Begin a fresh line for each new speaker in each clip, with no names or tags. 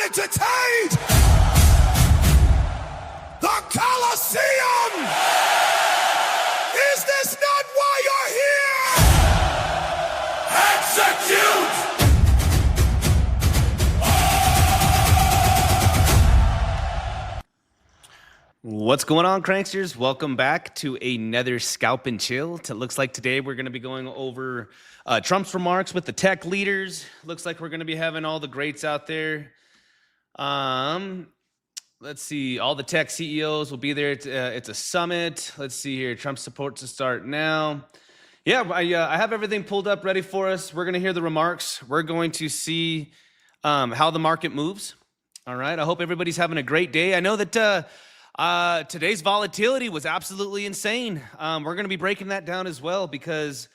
entertained the Coliseum! Is this not why you're here? Execute!
What's going on, Cranksters? Welcome back to another Scalp and Chill. It looks like today we're going to be going over Trump's remarks with the tech leaders. Looks like we're going to be having all the greats out there. Let's see. All the tech CEOs will be there. It's a summit. Let's see here. Trump support to start now. Yeah, I have everything pulled up ready for us. We're going to hear the remarks. We're going to see how the market moves. All right. I hope everybody's having a great day. I know that today's volatility was absolutely insane. We're going to be breaking that down as well because,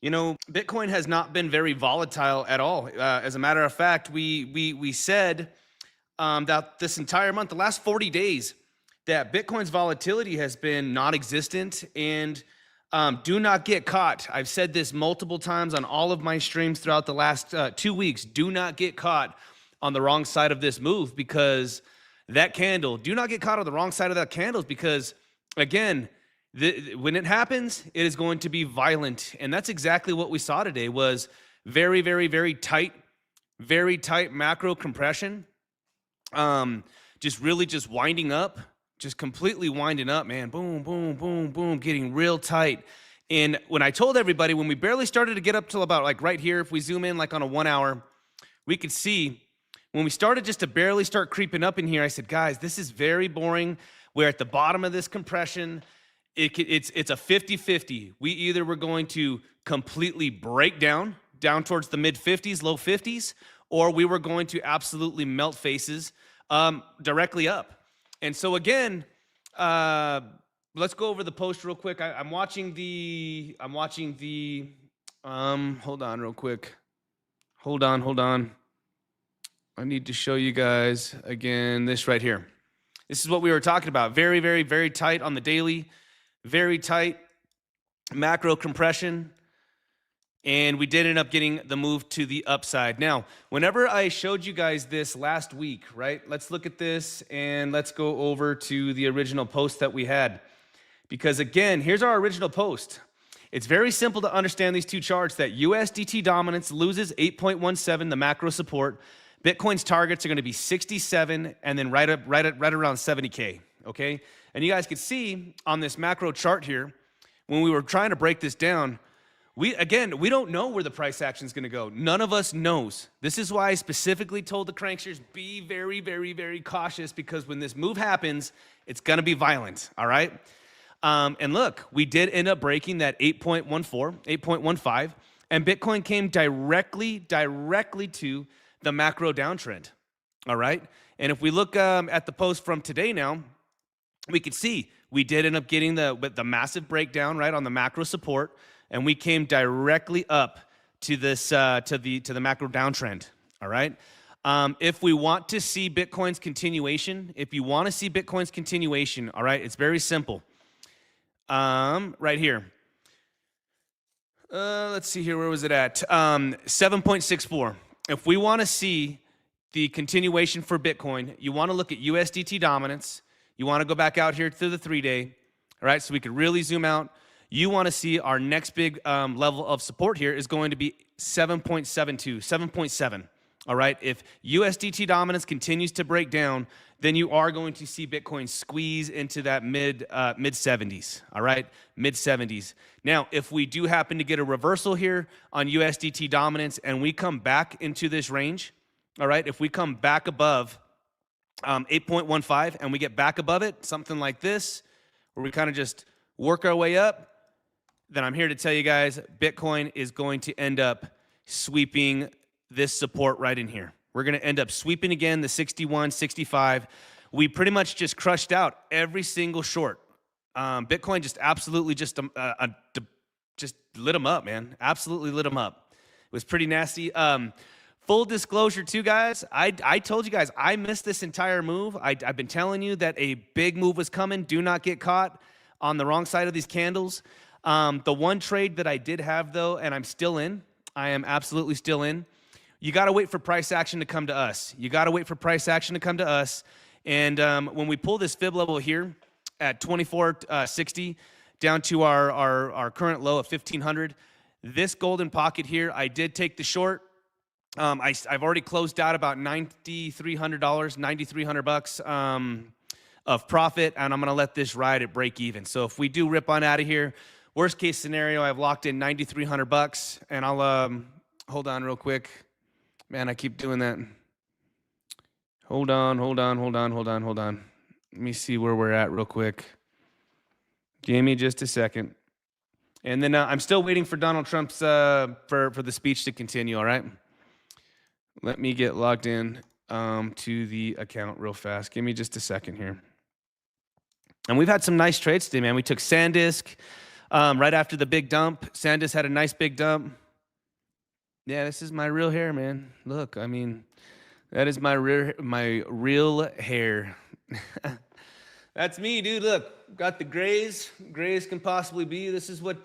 you know, Bitcoin has not been very volatile at all. As a matter of fact, we said that this entire month, the last 40 days, that Bitcoin's volatility has been non-existent. And do not get caught. I've said this multiple times on all of my streams throughout the last 2 weeks. Do not get caught on the wrong side of this move because that candle, do not get caught on the wrong side of that candle because, again, when it happens, it is going to be violent. And that's exactly what we saw today was very, very, very tight macro compression. Just really just winding up, just completely winding up, man. Boom, boom, boom, boom, getting real tight. And when I told everybody, when we barely started to get up till about like right here, if we zoom in like on a 1 hour, we could see when we started just to barely start creeping up in here, I said, guys, this is very boring. We're at the bottom of this compression. It's a 50-50. We either were going to completely break down towards the mid 50s, low 50s, or we were going to absolutely melt faces directly up. And so again, let's go over the post real quick. I'm watching the, hold on real quick. Hold on. I need to show you guys again this right here. This is what we were talking about. Very, very, very tight on the daily, very tight macro compression. And we did end up getting the move to the upside. Now, whenever I showed you guys this last week, right? Let's look at this and let's go over to the original post that we had. Because again, here's our original post. It's very simple to understand these two charts that USDT dominance loses 8.17, the macro support. Bitcoin's targets are going to be 67 and then right around 70K, okay? And you guys could see on this macro chart here, when we were trying to break this down, we don't know where the price action is going to go. None of us knows. This is why I specifically told the cranksters, be very, very, very cautious because when this move happens, it's going to be violent, all right? And look, we did end up breaking that 8.15, and Bitcoin came directly to the macro downtrend, all right? And if we look at the post from today now, we can see we did end up getting the massive breakdown, right, on the macro support, and we came directly up to this to the macro downtrend, all right? If we want to see Bitcoin's continuation, all right, it's very simple. Right here. Let's see here, where was it at? 7.64. If we want to see the continuation for Bitcoin, you want to look at USDT dominance. You want to go back out here to the 3-day, all right, so we could really zoom out. You want to see our next big level of support here is going to be 7.72, 7.7, all right? If USDT dominance continues to break down, then you are going to see Bitcoin squeeze into that mid 70s, all right? Mid 70s. Now, if we do happen to get a reversal here on USDT dominance and we come back into this range, all right? If we come back above 8.15 and we get back above it, something like this, where we kind of just work our way up, then I'm here to tell you guys, Bitcoin is going to end up sweeping this support right in here. We're going to end up sweeping again the 61, 65. We pretty much just crushed out every single short. Bitcoin just absolutely just lit them up, man. Absolutely lit them up. It was pretty nasty. Full disclosure too, guys. I told you guys I missed this entire move. I've been telling you that a big move was coming. Do not get caught on the wrong side of these candles. The one trade that I did have though, and I'm still in, I am absolutely still in, you got to wait for price action to come to us. You got to wait for price action to come to us. And when we pull this fib level here at 24.60 down to our current low of 1500, this golden pocket here, I did take the short. I've already closed out about $9,300, $9,300 of profit, and I'm gonna let this ride at break even. So if we do rip on out of here, worst case scenario, I've locked in $9,300, and I'll hold on real quick. Man, I keep doing that. Hold on. Let me see where we're at real quick. Give me just a second. And then I'm still waiting for Donald Trump's for the speech to continue. All right. Let me get logged in to the account real fast. Give me just a second here. And we've had some nice trades today, man. We took SanDisk right after the big dump. SanDisk had a nice big dump. Yeah, this is my real hair, man. Look, I mean, that is my real hair. That's me, dude. Look, got the grays. Grays can possibly be. This is what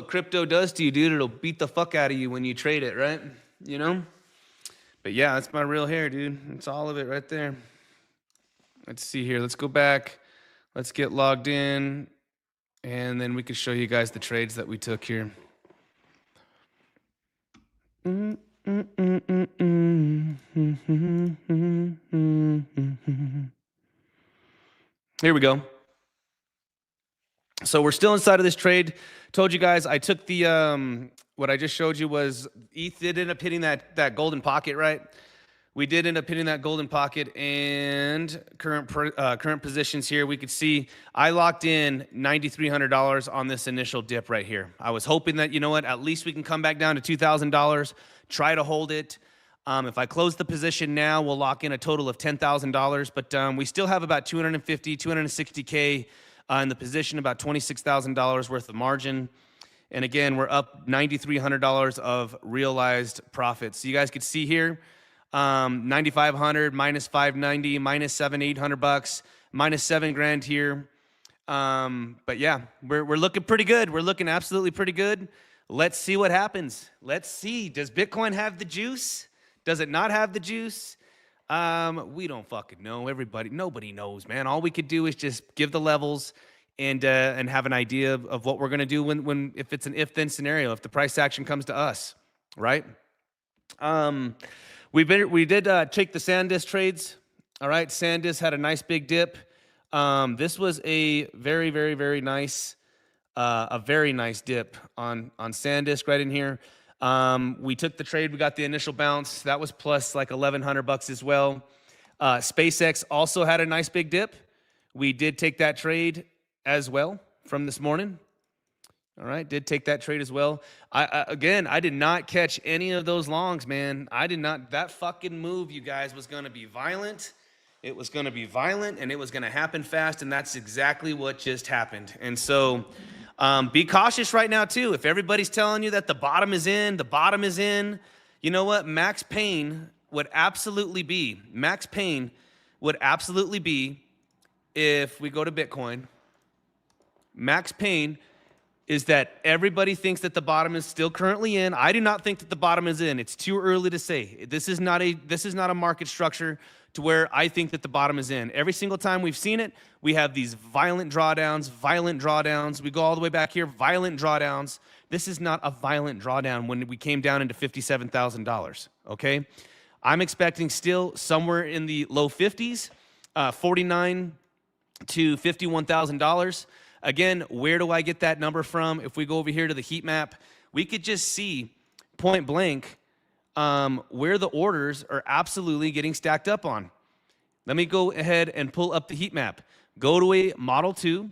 crypto does to you, dude. It'll beat the fuck out of you when you trade it, right? You know? But yeah, that's my real hair, dude. It's all of it right there. Let's see here. Let's go back. Let's get logged in, and then we can show you guys the trades that we took here. Here we go. So we're still inside of this trade. Told you guys I took the what I just showed you was ETH did end up hitting that golden pocket, right? We did end up hitting that golden pocket, and current positions here, we could see I locked in $9,300 on this initial dip right here. I was hoping that, you know what, at least we can come back down to $2,000, try to hold it. If I close the position now, we'll lock in a total of $10,000, but we still have about 260K in the position, about $26,000 worth of margin. And again, we're up $9,300 of realized profits. So you guys could see here, 9,500 minus 590 minus 7,800 bucks minus $7,000 here. But yeah, we're looking pretty good. We're looking absolutely pretty good. Let's see what happens. Let's see. Does Bitcoin have the juice? Does it not have the juice? We don't fucking know. Nobody knows, man. All we could do is just give the levels and have an idea of what we're gonna do if it's an if-then scenario, if the price action comes to us, right? We did take the SanDisk trades. All right, SanDisk had a nice big dip. This was a very nice dip on SanDisk right in here. We took the trade. We got the initial bounce. That was plus like 1,100 bucks as well. SpaceX also had a nice big dip. We did take that trade as well from this morning. All right, did take that trade as well. I did not catch any of those longs, man. I did not. That fucking move, you guys, was going to be violent. It was going to be violent, and it was going to happen fast, and that's exactly what just happened. And so be cautious right now, too. If everybody's telling you that the bottom is in, you know what? Max pain would absolutely be if we go to Bitcoin. Max pain is that everybody thinks that the bottom is still currently in. I do not think that the bottom is in. It's too early to say. This is not a market structure to where I think that the bottom is in. Every single time we've seen it, we have these violent drawdowns. We go all the way back here, violent drawdowns. This is not a violent drawdown when we came down into $57,000, okay? I'm expecting still somewhere in the low 50s, $49,000 to $51,000. Again, where do I get that number from? If we go over here to the heat map, we could just see point blank where the orders are absolutely getting stacked up on. Let me go ahead and pull up the heat map. Go to a Model 2,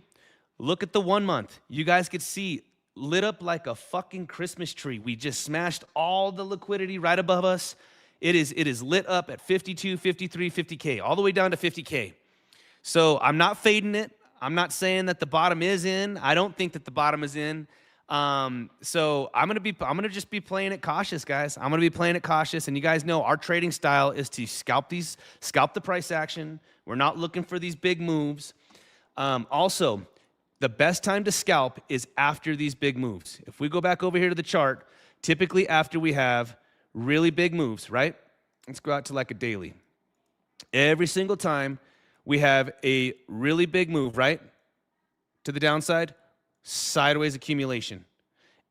look at the 1 month. You guys could see lit up like a fucking Christmas tree. We just smashed all the liquidity right above us. It is lit up at 52, 53, 50K, all the way down to 50K. So I'm not fading it. I'm not saying that the bottom is in. I don't think that the bottom is in. So I'm gonna just be playing it cautious, guys. I'm gonna be playing it cautious, and you guys know our trading style is to scalp the price action. We're not looking for these big moves. Also, the best time to scalp is after these big moves. If we go back over here to the chart, typically after we have really big moves, right? Let's go out to like a daily. Every single time we have a really big move, right? To the downside, sideways accumulation.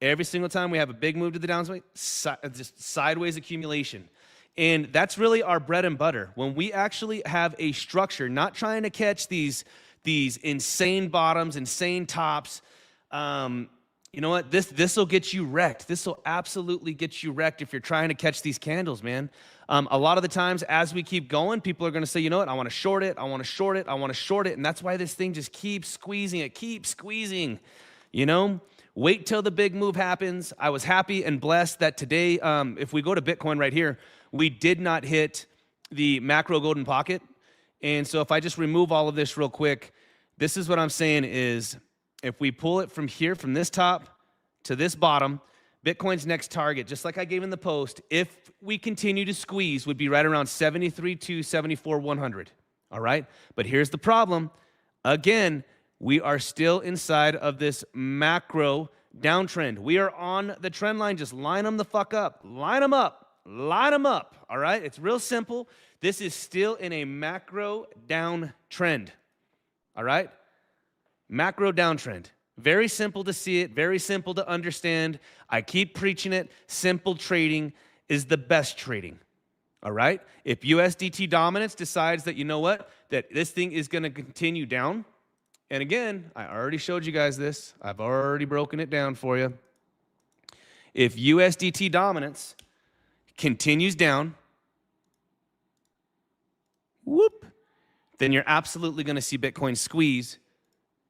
Every single time we have a big move to the downside, just sideways accumulation. And that's really our bread and butter. When we actually have a structure, not trying to catch these insane bottoms, insane tops, you know what? This will get you wrecked. This will absolutely get you wrecked if you're trying to catch these candles, man. A lot of the times as we keep going, people are going to say, you know what? I want to short it. I want to short it. I want to short it. And that's why this thing just keeps squeezing. It keeps squeezing, you know? Wait till the big move happens. I was happy and blessed that today, if we go to Bitcoin right here, we did not hit the macro golden pocket. And so if I just remove all of this real quick, this is what I'm saying is, if we pull it from here, from this top to this bottom, Bitcoin's next target, just like I gave in the post, if we continue to squeeze, would be right around 73.2, 74.100. All right? But here's the problem. Again, we are still inside of this macro downtrend. We are on the trend line. Just line them the fuck up. Line them up. Line them up. All right? It's real simple. This is still in a macro downtrend. All right? Macro downtrend. Very simple to see it, very simple to understand. I keep preaching it. Simple trading is the best trading. All right? If USDT dominance decides that, you know what, that this thing is going to continue down, and again, I already showed you guys this. I've already broken it down for you. If USDT dominance continues down, whoop, then you're absolutely going to see Bitcoin squeeze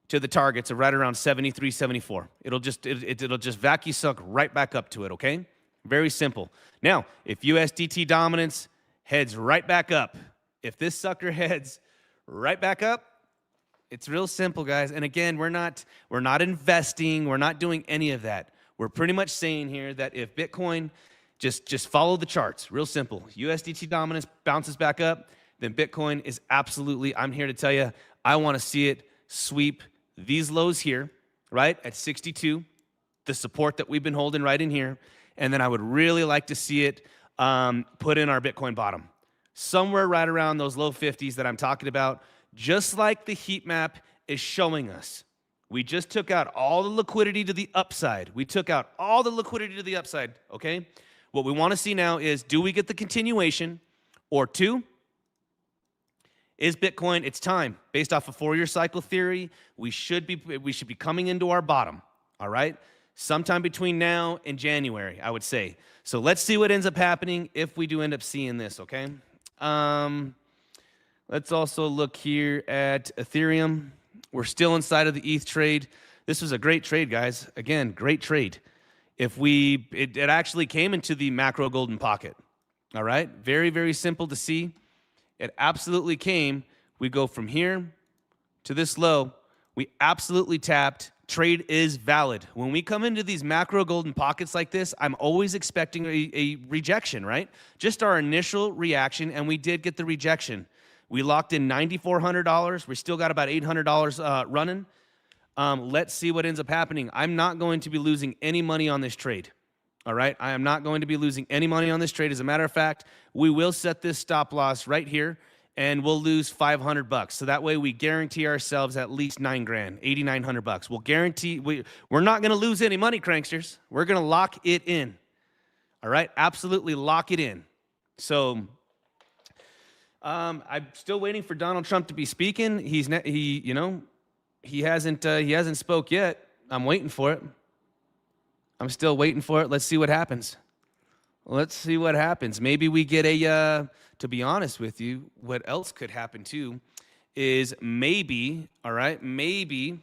to the targets of right around 73, 74. It'll just vacuum suck right back up to it, okay? Very simple. Now, if USDT dominance heads right back up, if this sucker heads right back up, it's real simple, guys. And again, we're not investing, we're not doing any of that. We're pretty much saying here that if Bitcoin just follow the charts, real simple. USDT dominance bounces back up, then Bitcoin is absolutely, I'm here to tell you, I want to see it sweep these lows here, right, at 62, the support that we've been holding right in here, and then I would really like to see it put in our Bitcoin bottom, somewhere right around those low 50s that I'm talking about, just like the heat map is showing us. We just took out all the liquidity to the upside. We took out all the liquidity to the upside, okay? What we want to see now is, do we get the continuation, or two, is Bitcoin, it's time. Based off of 4-year cycle theory, we should be coming into our bottom, all right? Sometime between now and January, I would say. So let's see what ends up happening if we do end up seeing this, okay? Let's also look here at Ethereum. We're still inside of the ETH trade. This was a great trade, guys. Again, great trade. It actually came into the macro golden pocket, all right? Very, very simple to see. It absolutely came. We go from here to this low. We absolutely tapped. Trade is valid. When we come into these macro golden pockets like this, I'm always expecting a rejection, right? Just our initial reaction, and we did get the rejection. We locked in $9,400. We still got about $800 running. Let's see what ends up happening. I'm not going to be losing any money on this trade. All right, I am not going to be losing any money on this trade. As a matter of fact, we will set this stop loss right here, and we'll lose $500. So that way, we guarantee ourselves at least $9 grand, $8,900. We'll guarantee we're not going to lose any money, cranksters. We're going to lock it in. All right, absolutely lock it in. So I'm still waiting for Donald Trump to be speaking. He hasn't spoke yet. I'm waiting for it. I'm still waiting for it. Let's see what happens. Let's see what happens. Maybe we get to be honest with you, what else could happen too is maybe, all right, maybe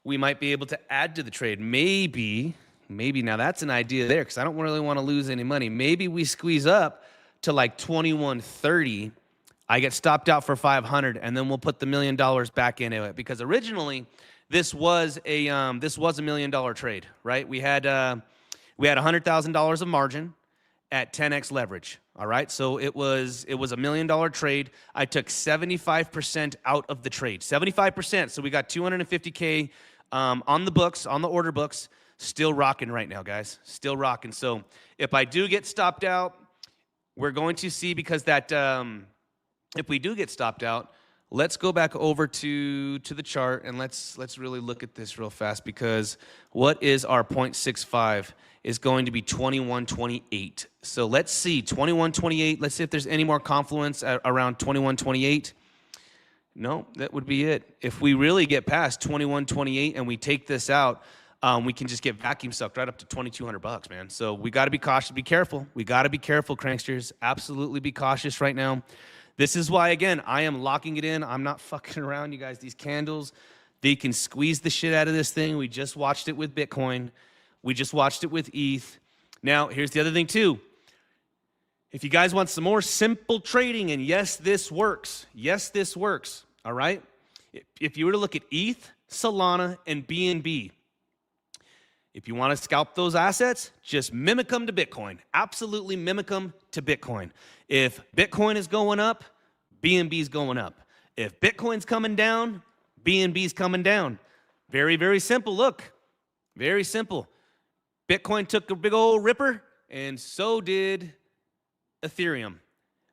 we might be able to add to the trade. Maybe now that's an idea there because I don't really want to lose any money. Maybe we squeeze up to like 21.30. I get stopped out for 500 and then we'll put the $1 million back into it because originally this was a $1 million trade, right? We had $100,000 of margin at 10x leverage. All right, so it was a $1 million trade. I took 75% out of the trade, 75%. So we got 250K on the books, on the order books. Still rocking right now, guys. Still rocking. So if I do get stopped out, we're going to see, because that if we do get stopped out, let's go back over to the chart and let's really look at this real fast, because what is our 0.65 is going to be 21.28. So let's see, 21.28. Let's see if there's any more confluence around 21.28. No, that would be it. If we really get past 21.28 and we take this out, we can just get vacuum sucked right up to $2,200, man. So we got to be cautious, be careful. We got to be careful, cranksters. Absolutely be cautious right now. This is why, again, I am locking it in. I'm not fucking around, you guys. These candles, they can squeeze the shit out of this thing. We just watched it with Bitcoin. We just watched it with ETH. Now, here's the other thing, too. If you guys want some more simple trading, and yes, this works. Yes, this works, all right? If you were to look at ETH, Solana, and BNB, if you want to scalp those assets, just mimic them to Bitcoin. Absolutely mimic them to Bitcoin. If Bitcoin is going up, BNB is going up. If Bitcoin's coming down, BNB is coming down. Very, very simple. Look, very simple. Bitcoin took a big old ripper, and so did Ethereum.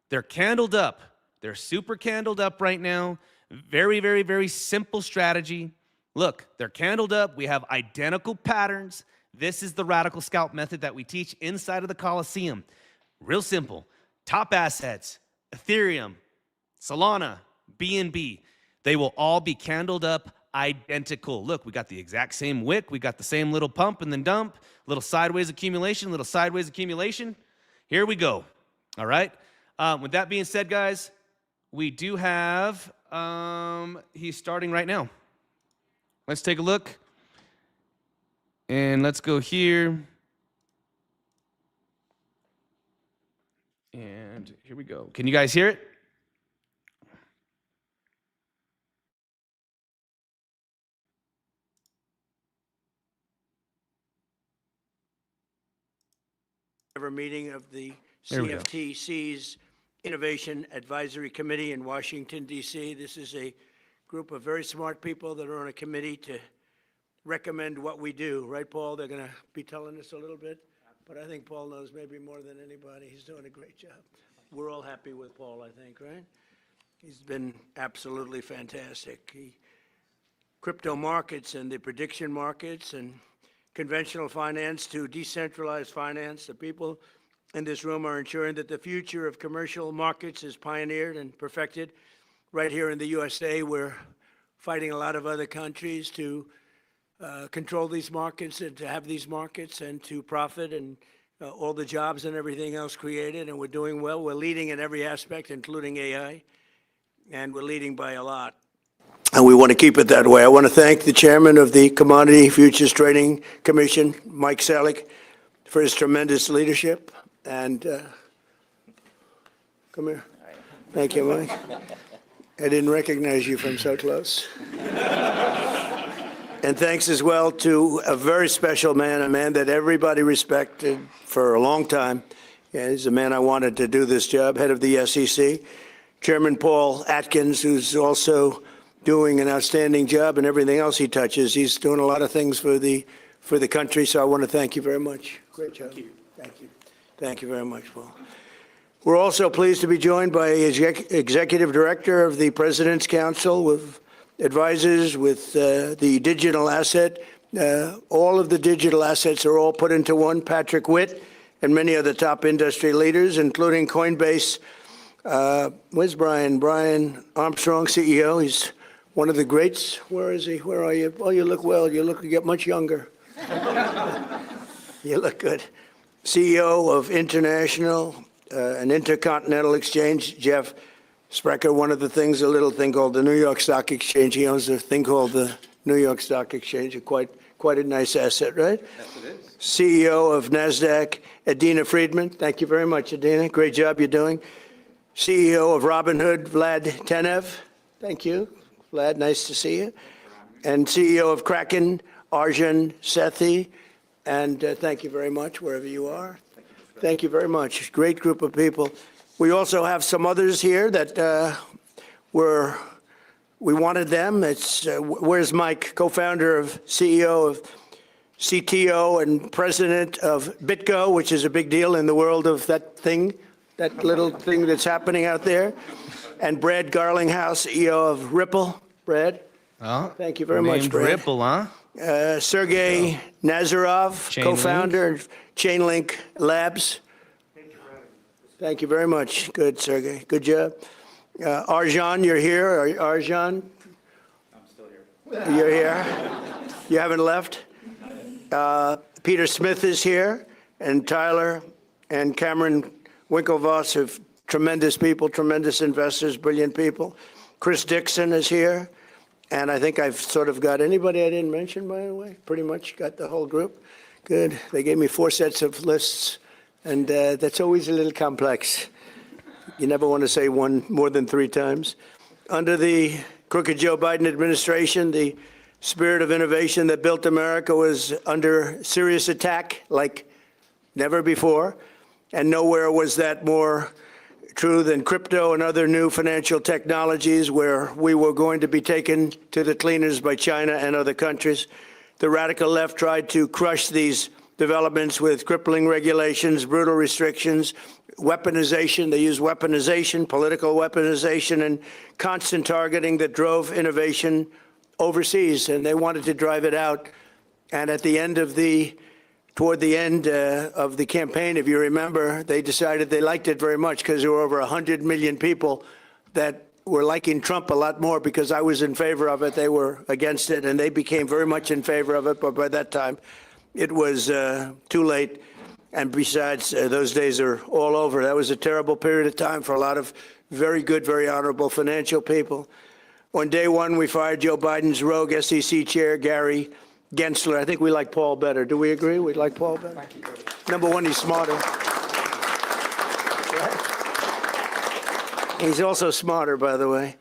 They're candled up. They're super candled up right now. Very, very, very simple strategy. Look, they're candled up. We have identical patterns. This is the radical scalp method that we teach inside of the Coliseum. Real simple. Top assets, Ethereum, Solana, BNB. They will all be candled up identical. Look, we got the exact same wick. We got the same little pump and then dump, little sideways accumulation, little sideways accumulation. Here we go. All right. With that being said, guys, we do have, he's starting right now. Let's take a look. And let's go here. And here we go. Can you guys hear it?
Ever meeting of the CFTC's Innovation Advisory Committee in Washington, D.C. This is a group of very smart people that are on a committee to recommend what we do. Right, Paul? They're going to be telling us a little bit. But I think Paul knows maybe more than anybody. He's doing a great job. We're all happy with Paul, I think, right? He's been absolutely fantastic. Crypto markets and the prediction markets and conventional finance to decentralized finance. The people in this room are ensuring that the future of commercial markets is pioneered and perfected right here in the USA. We're fighting a lot of other countries to control these markets and to have these markets and to profit and all the jobs and everything else created. And we're doing well. We're leading in every aspect, including AI, and we're leading by a lot. And we want to keep it that way. I want to thank the chairman of the Commodity Futures Trading Commission, Mike Selick, for his tremendous leadership. And come here. Thank you, Mike. I didn't recognize you from so close. And thanks as well to a very special man, a man that everybody respected for a long time. Yeah, he's a man I wanted to do this job, head of the SEC. Chairman Paul Atkins, who's also doing an outstanding job in everything else he touches. He's doing a lot of things for the country, so I want to thank you very much. Great job. Thank you. Thank you. Thank you very much, Paul. We're also pleased to be joined by Executive Director of the President's Council with advisors with the digital asset. All of the digital assets are all put into one, Patrick Witt, and many other top industry leaders, including Coinbase. Where's Brian? Brian Armstrong, CEO. He's one of the greats. Where is he? Where are you? Oh, you look well. You get much younger. You look good. CEO of International and Intercontinental Exchange, Jeff Sprecher. One of the things, a little thing called the New York Stock Exchange. He owns a thing called the New York Stock Exchange. Quite a nice asset, right? Yes, it is. CEO of NASDAQ, Adina Friedman. Thank you very much, Adina. Great job you're doing. CEO of Robinhood, Vlad Tenev. Thank you, Vlad. Nice to see you. And CEO of Kraken, Arjun Sethi. And thank you very much, wherever you are. Thank you very much. Great group of people. We also have some others here that we wanted them. It's where's Mike, co-founder of CEO of CTO and president of BitGo, which is a big deal in the world of that thing, that little thing that's happening out there. And Brad Garlinghouse, CEO of Ripple. Brad, thank you very much, Brad.
Ripple, huh?
Sergey Nazarov, co-founder of Chainlink Labs. Thank you very much. Good, Sergey. Good job. Arjan, you're here. Arjan? I'm still here. You're here? You haven't left? Peter Smith is here, and Tyler and Cameron Winklevoss are tremendous people, tremendous investors, brilliant people. Chris Dixon is here, and I think I've sort of got anybody I didn't mention, by the way. Pretty much got the whole group. Good. They gave me 4 sets of lists, and that's always a little complex. You never want to say one more than 3 times. Under the crooked Joe Biden administration, the spirit of innovation that built America was under serious attack like never before. And nowhere was that more true than crypto and other new financial technologies, where we were going to be taken to the cleaners by China and other countries. The radical left tried to crush these developments with crippling regulations, brutal restrictions, weaponization. They used weaponization, political weaponization, and constant targeting that drove innovation overseas, and they wanted to drive it out. And at the end of toward the end of the campaign, if you remember, they decided they liked it very much because there were over 100 million people that were liking Trump a lot more because I was in favor of it. They were against it, and they became very much in favor of it. But by that time, it was too late. And besides, those days are all over. That was a terrible period of time for a lot of very good, very honorable financial people. On day one, we fired Joe Biden's rogue SEC chair, Gary Gensler. I think we like Paul better. Do we agree? We like Paul better? Thank you. Number one, he's smarter. He's also smarter, by the way.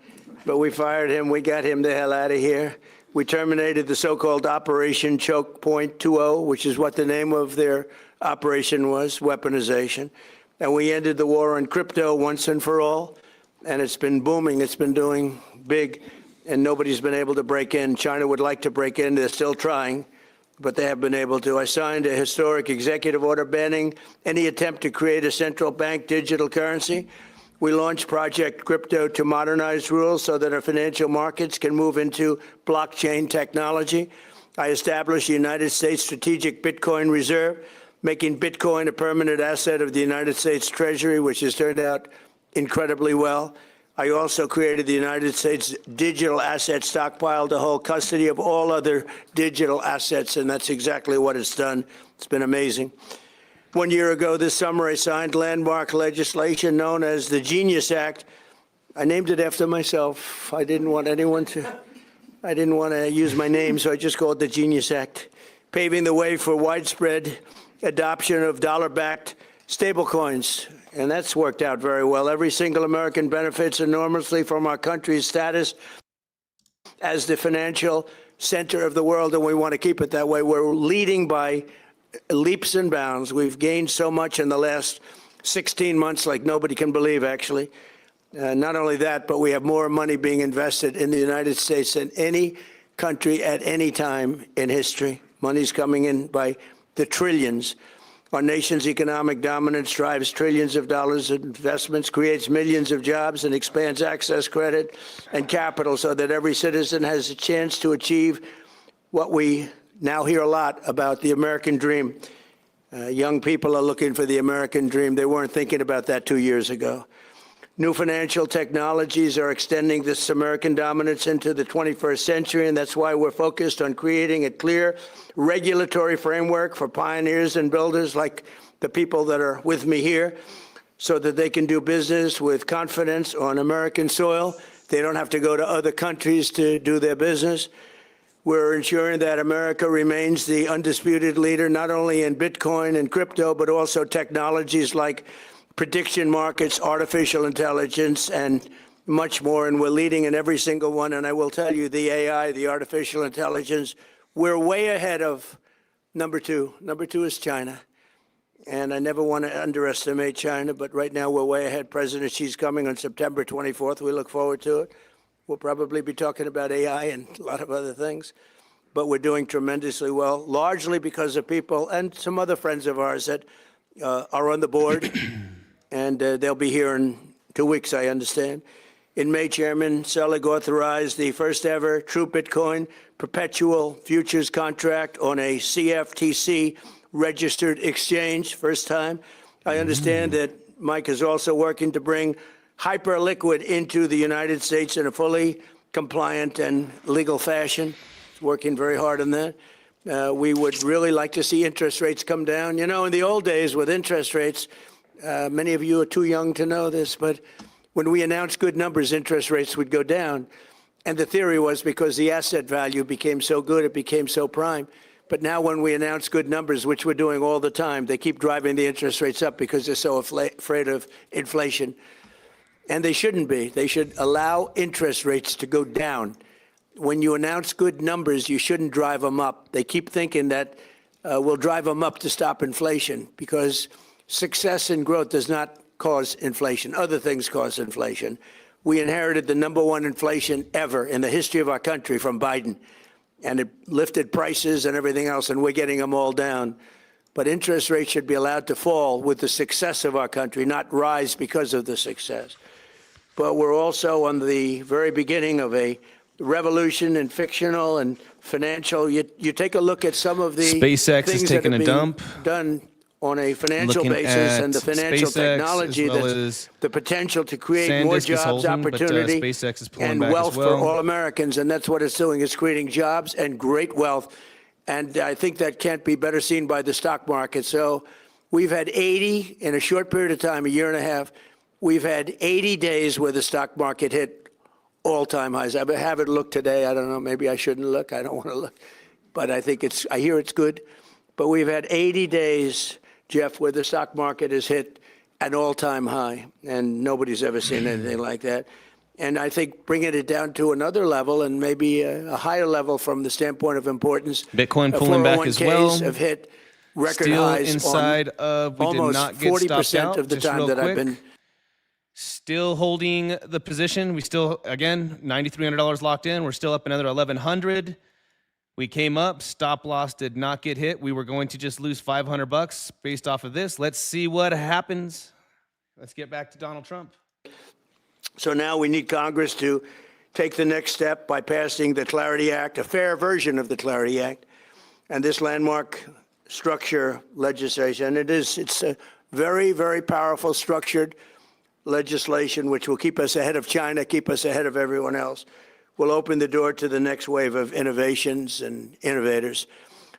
But we fired him. We got him the hell out of here. We terminated the so-called Operation Choke Point 2.0, which is what the name of their operation was, weaponization. And we ended the war on crypto once and for all. And it's been booming. It's been doing big, and nobody's been able to break in. China would like to break in. They're still trying, but they have been able to. I signed a historic executive order banning any attempt to create a central bank digital currency. We launched Project Crypto to modernize rules so that our financial markets can move into blockchain technology. I established the United States Strategic Bitcoin Reserve, making Bitcoin a permanent asset of the United States Treasury, which has turned out incredibly well. I also created the United States Digital Asset Stockpile to hold custody of all other digital assets, and that's exactly what it's done. It's been amazing. 1 year ago this summer, I signed landmark legislation known as the Genius Act. I named it after myself. I didn't want to use my name, so I just called it the Genius Act, paving the way for widespread adoption of dollar-backed stablecoins. And that's worked out very well. Every single American benefits enormously from our country's status as the financial center of the world, and we want to keep it that way. We're leading by leaps and bounds. We've gained so much in the last 16 months, like nobody can believe, actually. Not only that, but we have more money being invested in the United States than any country at any time in history. Money's coming in by the trillions. Our nation's economic dominance drives trillions of dollars in investments, creates millions of jobs, and expands access, credit, and capital so that every citizen has a chance to achieve what we now hear a lot about, the American dream. Young people are looking for the American dream. They weren't thinking about that 2 years ago. New financial technologies are extending this American dominance into the 21st century, and that's why we're focused on creating a clear regulatory framework for pioneers and builders like the people that are with me here, so that they can do business with confidence on American soil. They don't have to go to other countries to do their business. We're ensuring that America remains the undisputed leader, not only in Bitcoin and crypto, but also technologies like prediction markets, artificial intelligence, and much more. And we're leading in every single one. And I will tell you, the AI, the artificial intelligence, we're way ahead of number two. Number two is China. And I never want to underestimate China, but right now we're way ahead. President Xi's coming on September 24th. We look forward to it. We'll probably be talking about AI and a lot of other things. but we're doing tremendously well, largely because of people and some other friends of ours that are on the board, and they'll be here in 2 weeks, I understand. In May, Chairman Selig authorized the first ever true Bitcoin perpetual futures contract on a CFTC registered exchange, first time. I understand that Mike is also working to bring hyperliquid into the United States in a fully compliant and legal fashion. He's working very hard on that. We would really like to see interest rates come down. You know, in the old days with interest rates, many of you are too young to know this, but when we announced good numbers, interest rates would go down. And the theory was because the asset value became so good, it became so prime. But now when we announce good numbers, which we're doing all the time, they keep driving the interest rates up because they're so afraid of inflation. And they shouldn't be. They should allow interest rates to go down. When you announce good numbers, you shouldn't drive them up. They keep thinking that we'll drive them up to stop inflation, because success and growth does not cause inflation. Other things cause inflation. We inherited the #1 inflation ever in the history of our country from Biden, and it lifted prices and everything else, and we're getting them all down. But interest rates should be allowed to fall with the success of our country, not rise because of the success. But we're also on the very beginning of a revolution in fictional and financial. You take a look at some of the
SpaceX
things
is taking
that are
a
being
dump.
done on a financial
Looking
basis,
at
and the financial
SpaceX
technology
as well
that's
as
the potential to create more
SanDisk is
jobs,
holding, but,
opportunity,
SpaceX is pulling
and
back as
wealth
well.
for all Americans. And that's what it's doing. It's creating jobs and great wealth. And I think that can't be better seen by the stock market. So we've had 80 in a short period of time, a year and a half. We've had 80 days where the stock market hit all-time highs. I haven't looked today. I don't know. Maybe I shouldn't look. I don't want to look. But I hear it's good. But we've had 80 days, Jeff, where the stock market has hit an all-time high, and nobody's ever seen anything like that. And I think bringing it down to another level, and maybe a higher level from the standpoint of importance.
Bitcoin pulling back as well.
401ks have hit record
Still
highs
inside of, we did
almost
not get stopped
40%
out.
of the
Just
time
real
that
quick.
I've been.
Still holding the position. We still, again, $9,300 locked in. We're still up another 1,100. We came up, stop loss did not get hit. We were going to just lose $500 based off of this. Let's see what happens. Let's get back to Donald Trump.
So now we need Congress to take the next step by passing the Clarity Act, a fair version of the Clarity Act, and this landmark structure legislation. It's a very, very powerful structured legislation which will keep us ahead of China, keep us ahead of everyone else. Will open the door to the next wave of innovations and innovators.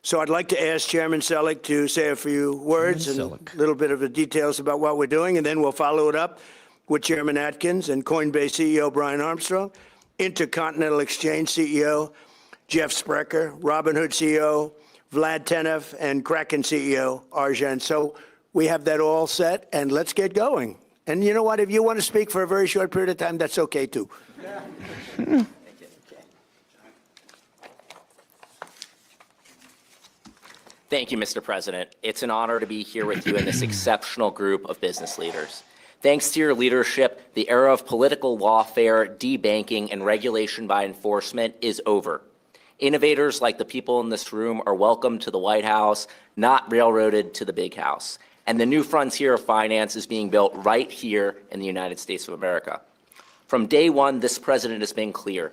So I'd like to ask Chairman Selig to say a few words and a little bit of the details about what we're doing, and then we'll follow it up with Chairman Atkins and Coinbase CEO Brian Armstrong, Intercontinental Exchange CEO Jeff Sprecher, Robinhood CEO Vlad Tenev, and Kraken CEO Arjan. So we have that all set, and let's get going. And you know what? If you want to speak for a very short period of time, that's okay too.
Thank you, Mr. President. It's an honor to be here with you and this exceptional group of business leaders. Thanks to your leadership, the era of political lawfare, debanking, and regulation by enforcement is over. Innovators like the people in this room are welcome to the White House, not railroaded to the big house. And the new frontier of finance is being built right here in the United States of America. From day one, this president has been clear.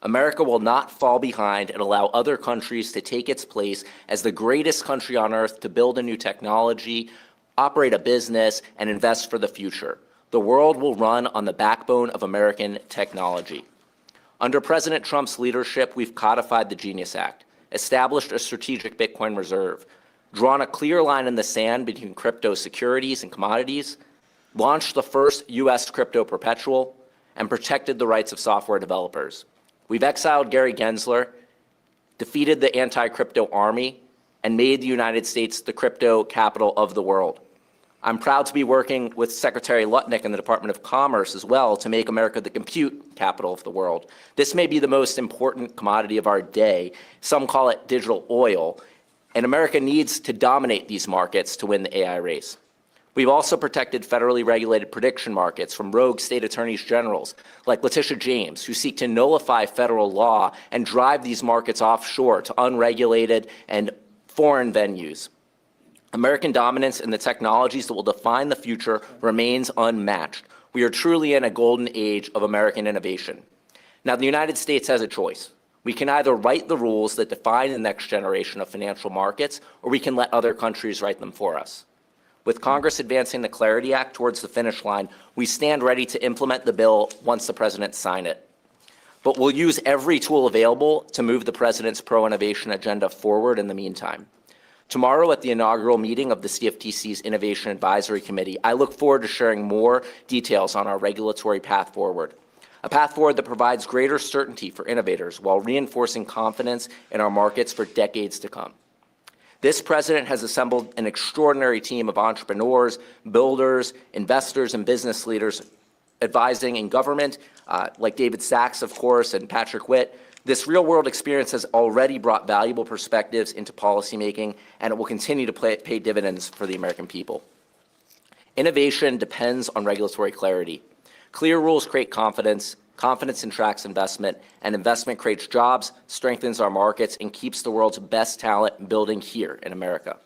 America will not fall behind and allow other countries to take its place as the greatest country on earth to build a new technology, operate a business, and invest for the future. The world will run on the backbone of American technology. Under President Trump's leadership, we've codified the Genius Act, established a strategic Bitcoin reserve, drawn a clear line in the sand between crypto securities and commodities, launched the first U.S. crypto perpetual, and protected the rights of software developers. We've exiled Gary Gensler, defeated the anti-crypto army, and made the United States the crypto capital of the world. I'm proud to be working with Secretary Lutnick in the Department of Commerce as well to make America the compute capital of the world. This may be the most important commodity of our day. Some call it digital oil, and America needs to dominate these markets to win the AI race. We've also protected federally regulated prediction markets from rogue state attorneys generals like Letitia James, who seek to nullify federal law and drive these markets offshore to unregulated and foreign venues. American dominance in the technologies that will define the future remains unmatched. We are truly in a golden age of American innovation. Now, the United States has a choice. We can either write the rules that define the next generation of financial markets, or we can let other countries write them for us. With Congress advancing the Clarity Act towards the finish line, we stand ready to implement the bill once the president signs it. But we'll use every tool available to move the president's pro-innovation agenda forward in the meantime. Tomorrow at the inaugural meeting of the CFTC's Innovation Advisory Committee, I look forward to sharing more details on our regulatory path forward. A path forward that provides greater certainty for innovators while reinforcing confidence in our markets for decades to come. This president has assembled an extraordinary team of entrepreneurs, builders, investors, and business leaders advising in government, like David Sachs, of course, and Patrick Witt. This real-world experience has already brought valuable perspectives into policymaking, and it will continue to pay dividends for the American people. Innovation depends on regulatory clarity. Clear rules create confidence, confidence attracts investment, and investment creates jobs, strengthens our markets, and keeps the world's best talent building here in America.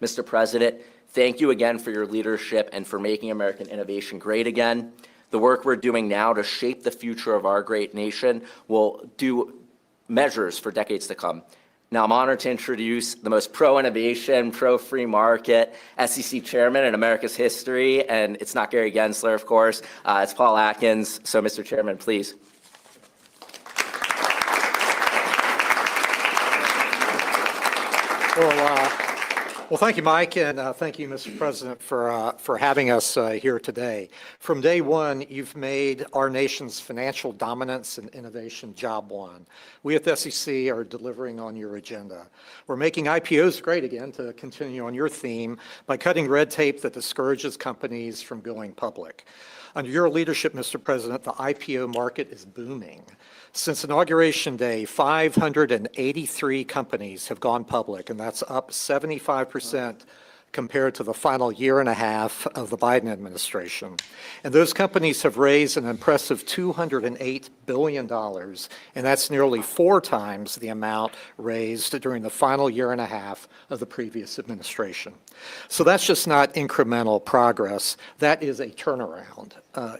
Mr. President, thank you again for your leadership and for making American innovation great again. The work we're doing now to shape the future of our great nation will do measures for decades to come. Now, I'm honored to introduce the most pro-innovation, pro-free market SEC chairman in America's history, and it's not Gary Gensler, of course. It's Paul Atkins. So, Mr. Chairman, please.
Well, thank you, Mike, and thank you, Mr. President, for having us here today. From day one, you've made our nation's financial dominance and innovation job one. We at the SEC are delivering on your agenda. We're making IPOs great again, to continue on your theme, by cutting red tape that discourages companies from going public. Under your leadership, Mr. President, the IPO market is booming. Since Inauguration Day, 583 companies have gone public, and that's up 75% compared to the final year and a half of the Biden administration. And those companies have raised an impressive $208 billion, and that's nearly 4 times the amount raised during the final year and a half of the previous administration. So that's just not incremental progress. That is a turnaround.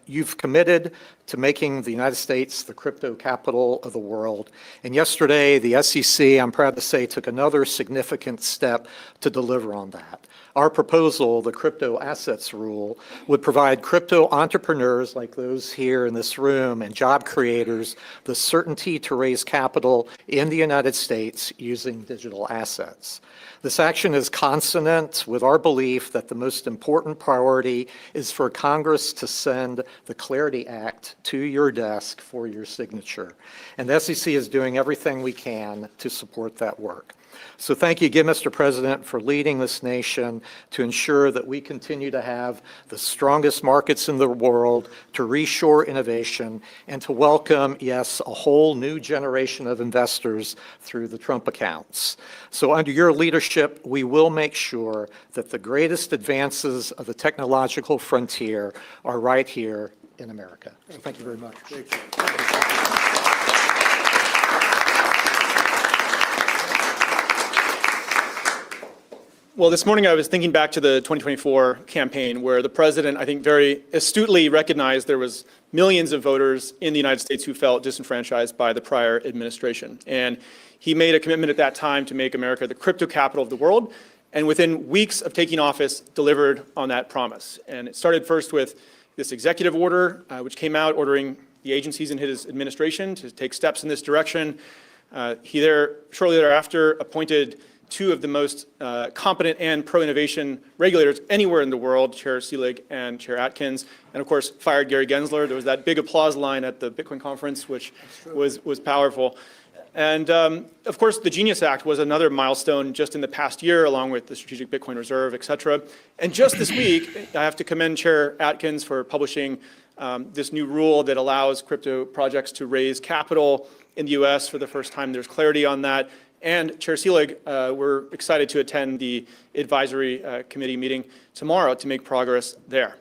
You've committed to making the United States the crypto capital of the world. And yesterday, the SEC, I'm proud to say, took another significant step to deliver on that. Our proposal, the crypto assets rule, would provide crypto entrepreneurs like those here in this room and job creators the certainty to raise capital in the United States using digital assets. This action is consonant with our belief that the most important priority is for Congress to send the Clarity Act to your desk for your signature. And the SEC is doing everything we can to support that work. So thank you again, Mr. President, for leading this nation to ensure that we continue to have the strongest markets in the world, to reshore innovation, and to welcome, yes, a whole new generation of investors through the Trump accounts. So under your leadership, we will make sure that the greatest advances of the technological frontier are right here in America. So thank you very much.
Well, this morning I was thinking back to the 2024 campaign where the president, I think, very astutely recognized there was millions of voters in the United States who felt disenfranchised by the prior administration. And he made a commitment at that time to make America the crypto capital of the world. And within weeks of taking office, delivered on that promise. And it started first with this executive order, which came out ordering the agencies in his administration to take steps in this direction. He shortly thereafter appointed 2 of the most competent and pro-innovation regulators anywhere in the world, Chair Selig and Chair Atkins, and of course fired Gary Gensler. There was that big applause line at the Bitcoin conference, which was powerful. And of course, the Genius Act was another milestone just in the past year, along with the Strategic Bitcoin Reserve, et cetera. And just this week, I have to commend Chair Atkins for publishing this new rule that allows crypto projects to raise capital in the US for the first time. There's clarity on that. And Chair Seelig, we're excited to attend the advisory committee meeting tomorrow to make progress there.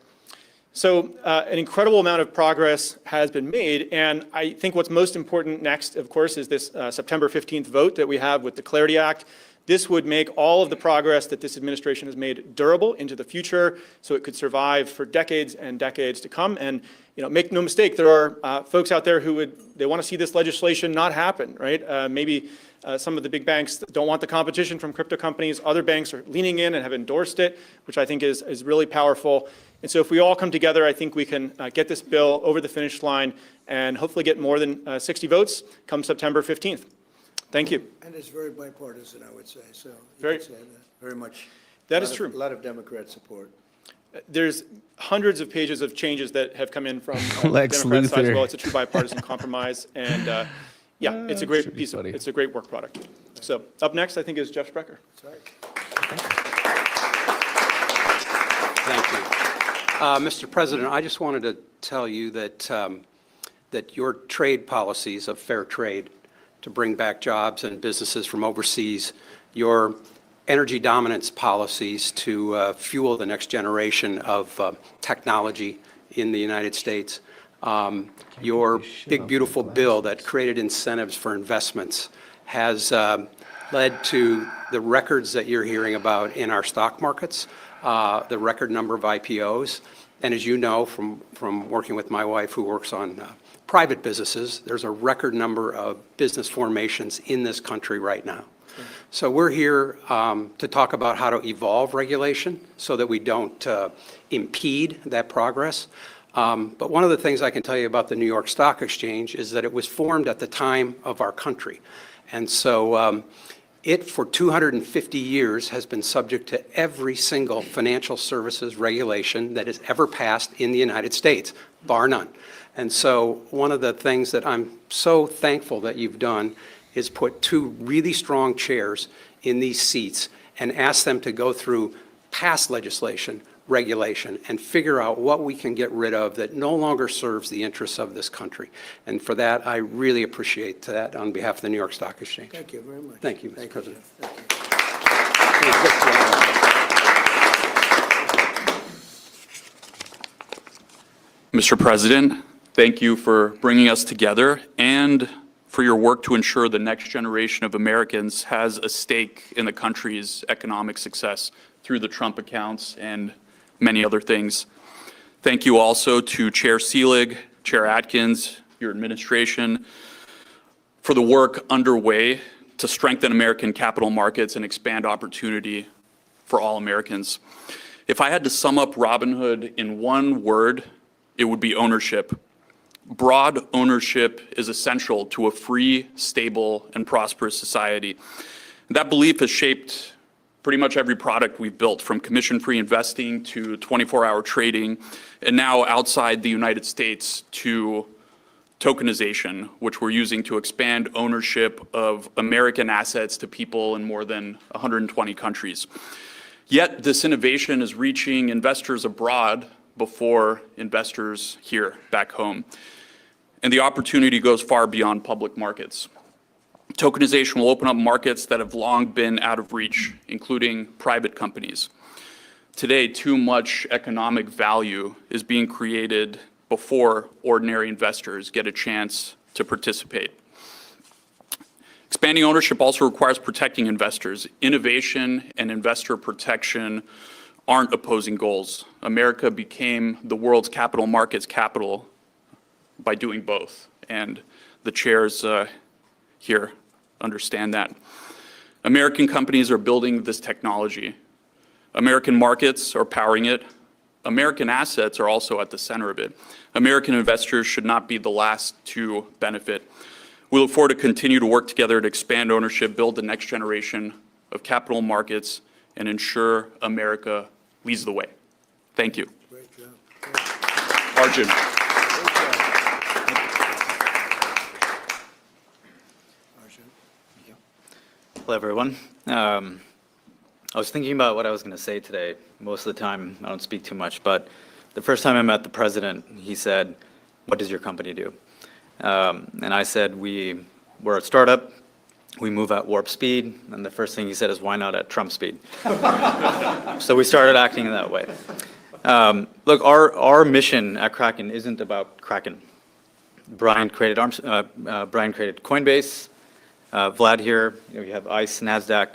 So an incredible amount of progress has been made, and I think what's most important next, of course, is this September 15th vote that we have with the Clarity Act. This would make all of the progress that this administration has made durable into the future, so it could survive for decades and decades to come. And make no mistake, there are folks out there who they want to see this legislation not happen, right? Maybe some of the big banks don't want the competition from crypto companies. Other banks are leaning in and have endorsed it, which I think is really powerful. And so if we all come together, I think we can get this bill over the finish line and hopefully get more than 60 votes come September 15th. Thank you.
And it's very bipartisan, I would say, so.
Very-
you could say that. Very much.
That is true.
A lot of Democrat support.
There's hundreds of pages of changes that have come in from
Lex
Democrat side as
Luthor.
well. It's a true bipartisan compromise, and yeah, it's a great
should be
piece of,
funny.
it's a great work product. So up next, I think, is Jeff Sprecher.
Sorry.
Thank you. Mr. President, I just wanted to tell you that, that your trade policies of fair trade to bring back jobs and businesses from overseas, your energy dominance policies to fuel the next generation of technology in the United States, your big, beautiful bill that created incentives for investments has led to the records that you're hearing about in our stock markets, the record number of IPOs. And as you know from working with my wife who works on private businesses, there's a record number of business formations in this country right now. So we're here to talk about how to evolve regulation so that we don't impede that progress. But one of the things I can tell you about the New York Stock Exchange is that it was formed at the time of our country. And so it, for 250 years, has been subject to every single financial services regulation that has ever passed in the United States, bar none. And so one of the things that I'm so thankful that you've done is put two really strong chairs in these seats and ask them to go through past legislation, regulation, and figure out what we can get rid of that no longer serves the interests of this country. And for that, I really appreciate that on behalf of the New York Stock Exchange.
Thank you very much.
Thank you, Mr. President.
Jeff. Thank you.
Mr. President, thank you for bringing us together and for your work to ensure the next generation of Americans has a stake in the country's economic success through the Trump accounts and many other things. Thank you also to Chair Seelig, Chair Atkins, your administration, for the work underway to strengthen American capital markets and expand opportunity for all Americans. If I had to sum up Robinhood in one word, it would be ownership. Broad ownership is essential to a free, stable, and prosperous society. That belief has shaped pretty much every product we've built, from commission-free investing to 24-hour trading, and now outside the United States to tokenization, which we're using to expand ownership of American assets to people in more than 120 countries. Yet this innovation is reaching investors abroad before investors here back home. And the opportunity goes far beyond public markets. Tokenization will open up markets that have long been out of reach, including private companies. Today, too much economic value is being created before ordinary investors get a chance to participate. Expanding ownership also requires protecting investors. Innovation and investor protection aren't opposing goals. America became the world's capital markets capital by doing both, and the chairs here understand that. American companies are building this technology. American markets are powering it. American assets are also at the center of it. American investors should not be the last to benefit. We look forward to continue to work together to expand ownership, build the next generation of capital markets, and ensure America leads the way. Thank you.
Great job.
Arjun.
Hello, everyone. I was thinking about what I was going to say today. Most of the time, I don't speak too much, but the first time I met the president, he said, "What does your company do?" And I said, we're a startup. we move at warp speed, and the first thing he said is, why not at Trump speed? So we started acting in that way. Look, our mission at Kraken isn't about Kraken. Brian created Coinbase, Vlad here, you have ICE, NASDAQ.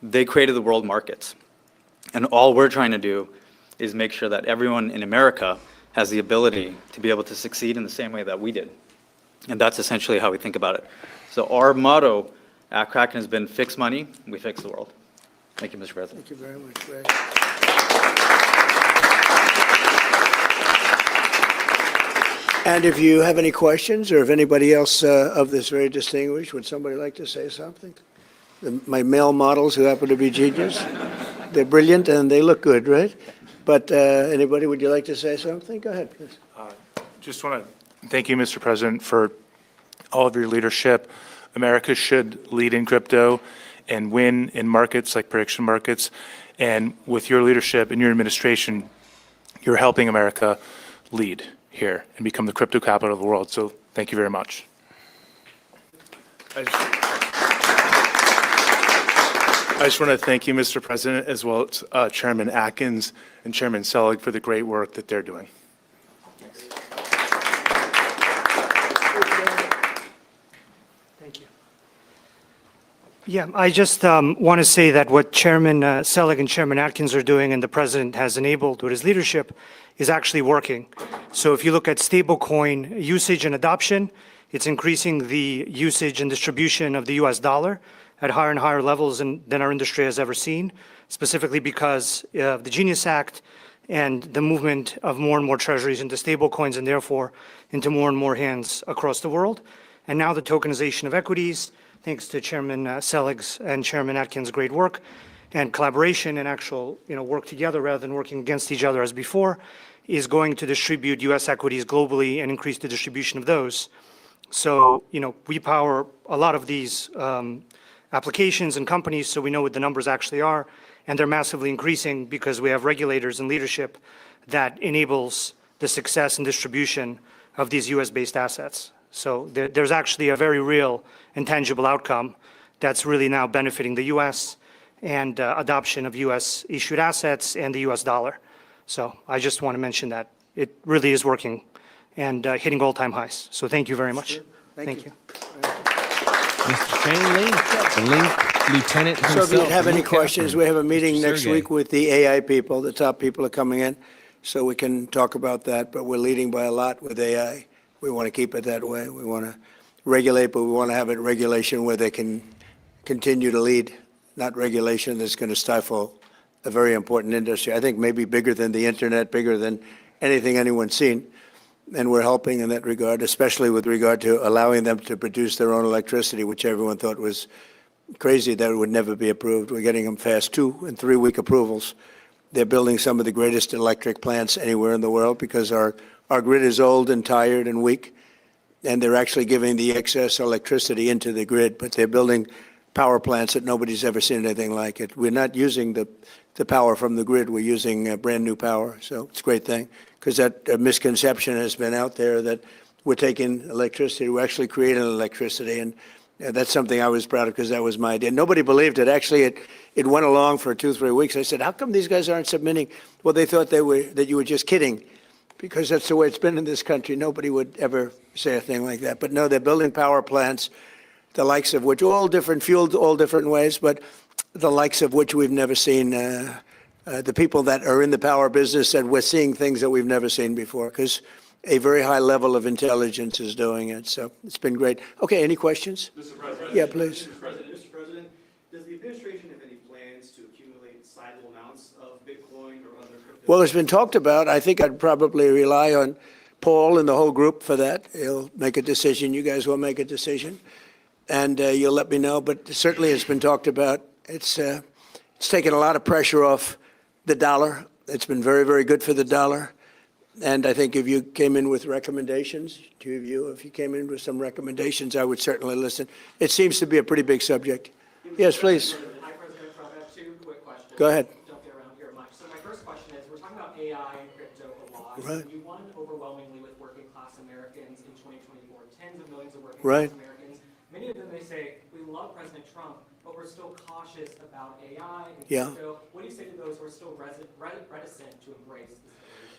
They created the world markets. And all we're trying to do is make sure that everyone in America has the ability to be able to succeed in the same way that we did. And that's essentially how we think about it. So our motto at Kraken has been fix money, we fix the world. Thank you, Mr. President.
Thank you very much, Greg. And if you have any questions, or if anybody else of this very distinguished, would somebody like to say something? My male models who happen to be genius, they're brilliant and they look good, right? But anybody, would you like to say something? Go ahead, please.
Just want to thank you, Mr. President, for all of your leadership. America should lead in crypto and win in markets like prediction markets. And with your leadership and your administration, you're helping America lead here and become the crypto capital of the world. So thank you very much. I just want to thank you, Mr. President, as well as Chairman Atkins and Chairman Selig for the great work that they're doing.
Thank you. Yeah, I just want to say that what Chairman Selig and Chairman Atkins are doing and the President has enabled with his leadership is actually working. So if you look at stablecoin usage and adoption, it's increasing the usage and distribution of the US dollar at higher and higher levels than our industry has ever seen, specifically because of the Genius Act and the movement of more and more treasuries into stablecoins and therefore into more and more hands across the world. And now the tokenization of equities, thanks to Chairman Selig's and Chairman Atkins' great work and collaboration and actual work together rather than working against each other as before, is going to distribute US equities globally and increase the distribution of those. So, we power a lot of these applications and companies, so we know what the numbers actually are, and they're massively increasing because we have regulators and leadership that enables the success and distribution of these US-based assets. So there's actually a very real and tangible outcome that's really now benefiting the US and adoption of US-issued assets and the US dollar. So I just want to mention that. It really is working and hitting all-time highs. So thank you very much.
Sure. Thank you.
Mr. Shane Ling, the Link Lieutenant himself.
So if you have any
Link
questions,
Captain.
we have a meeting next
Sergey.
week with the AI people. The top people are coming in, so we can talk about that. But we're leading by a lot with AI. We want to keep it that way. We want to regulate, but we want to have it regulation where they can continue to lead, not regulation that's going to stifle a very important industry. I think maybe bigger than the internet, bigger than anything anyone's seen. And we're helping in that regard, especially with regard to allowing them to produce their own electricity, which everyone thought was crazy that it would never be approved. We're getting them fast 2- and 3-week approvals. They're building some of the greatest electric plants anywhere in the world because our grid is old and tired and weak, and they're actually giving the excess electricity into the grid, but they're building power plants that nobody's ever seen anything like it. We're not using the power from the grid. We're using brand new power, so it's a great thing because that misconception has been out there that we're taking electricity. We're actually creating electricity, and that's something I was proud of because that was my idea. Nobody believed it. Actually, it went along for 2-3 weeks. I said, how come these guys aren't submitting? Well, they thought that you were just kidding because that's the way it's been in this country. Nobody would ever say a thing like that. But no, they're building power plants, the likes of which, all different, fueled all different ways, but the likes of which we've never seen. The people that are in the power business said we're seeing things that we've never seen before because a very high level of intelligence is doing it. So it's been great. Okay, any questions?
Mr. President.
Yeah, please.
Mr. President, does the administration have any plans to accumulate sizable amounts of Bitcoin or other crypto?
Well, it's been talked about. I think I'd probably rely on Paul and the whole group for that. He'll make a decision. You guys will make a decision. And you'll let me know. But certainly it's been talked about. It's taken a lot of pressure off the dollar. It's been very, very good for the dollar. And I think if you came in with recommendations, two of you, if you came in with some recommendations, I would certainly listen. It seems to be a pretty big subject. Yes, please.
Hi, President Trump. I have 2 quick questions.
Go ahead.
Don't get around here much. So my first question is, we're talking about AI and crypto a lot.
Right.
You won overwhelmingly with working class Americans in 2024. Tens of millions of working
Right.
class Americans
many of them, they say, we love President Trump, but we're still cautious about AI and
Yeah.
crypto. What do you say to those who are still reticent to embrace this?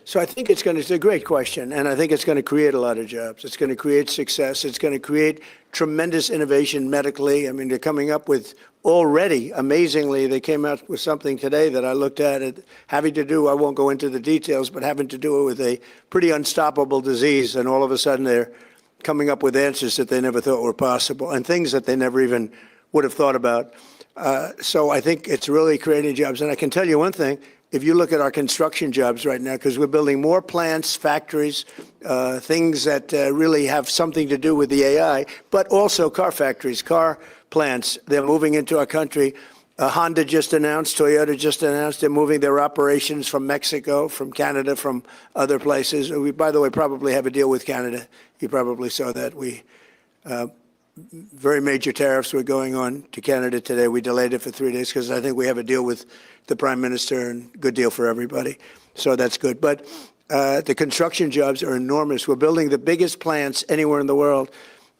So I think it's a great question, and I think it's going to create a lot of jobs. It's going to create success. It's going to create tremendous innovation medically. I mean, they're coming up with already, amazingly, they came out with something today that I looked at it having to do, I won't go into the details, but having to do with a pretty unstoppable disease, and all of a sudden they're coming up with answers that they never thought were possible and things that they never even would have thought about. So I think it's really creating jobs. And I can tell you one thing, if you look at our construction jobs right now, because we're building more plants, factories, things that really have something to do with the AI, but also car factories, car plants, they're moving into our country. Honda just announced, Toyota just announced, they're moving their operations from Mexico, from Canada, from other places. We, by the way, probably have a deal with Canada. You probably saw that. Very major tariffs were going on to Canada today. We delayed it for 3 days because I think we have a deal with the Prime Minister, and good deal for everybody. So that's good. But the construction jobs are enormous. We're building the biggest plants anywhere in the world.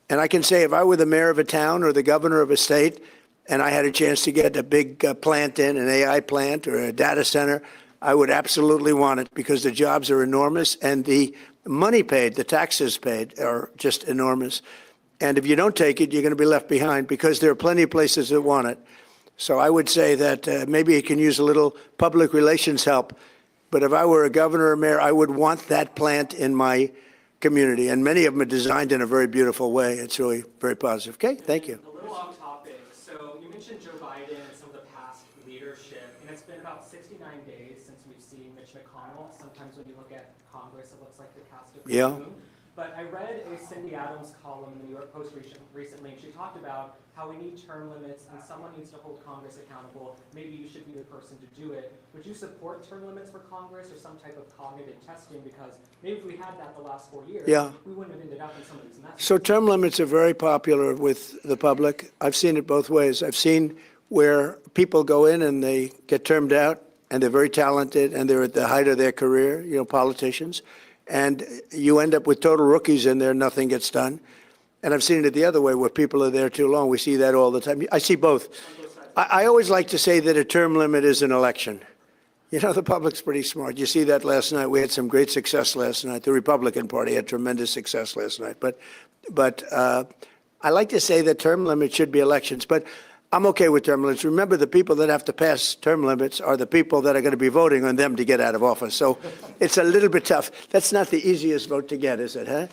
And I can say if I were the mayor of a town or the governor of a state and I had a chance to get a big plant in, an AI plant or a data center, I would absolutely want it because the jobs are enormous and the money paid, the taxes paid are just enormous. And if you don't take it, you're going to be left behind because there are plenty of places that want it. So I would say that maybe it can use a little public relations help. But if I were a governor or mayor, I would want that plant in my community. And many of them are designed in a very beautiful way. It's really very positive. Okay, thank you.
A little off topic. So you mentioned Joe Biden and some of the past leadership, and it's been about 69 days since we've seen Mitch McConnell. Sometimes when you look at Congress, it looks like the cast of
Yeah.
Moon. But I read a Cindy Adams column in the New York Post recently, and she talked about how we need term limits and someone needs to hold Congress accountable. Maybe you should be the person to do it. Would you support term limits for Congress or some type of cognitive testing? Because maybe if we had that the last 4 years,
Yeah.
we wouldn't have ended up in some of these messes.
So term limits are very popular with the public. I've seen it both ways. I've seen where people go in and they get termed out and they're very talented and they're at the height of their career, politicians. And you end up with total rookies in there, nothing gets done. And I've seen it the other way where people are there too long. We see that all the time. I see both. I always like to say that a term limit is an election. The public's pretty smart. You see that last night. We had some great success last night. The Republican Party had tremendous success last night. But I like to say that term limits should be elections. But I'm okay with term limits. Remember, the people that have to pass term limits are the people that are going to be voting on them to get out of office. So it's a little bit tough. That's not the easiest vote to get, is it, huh?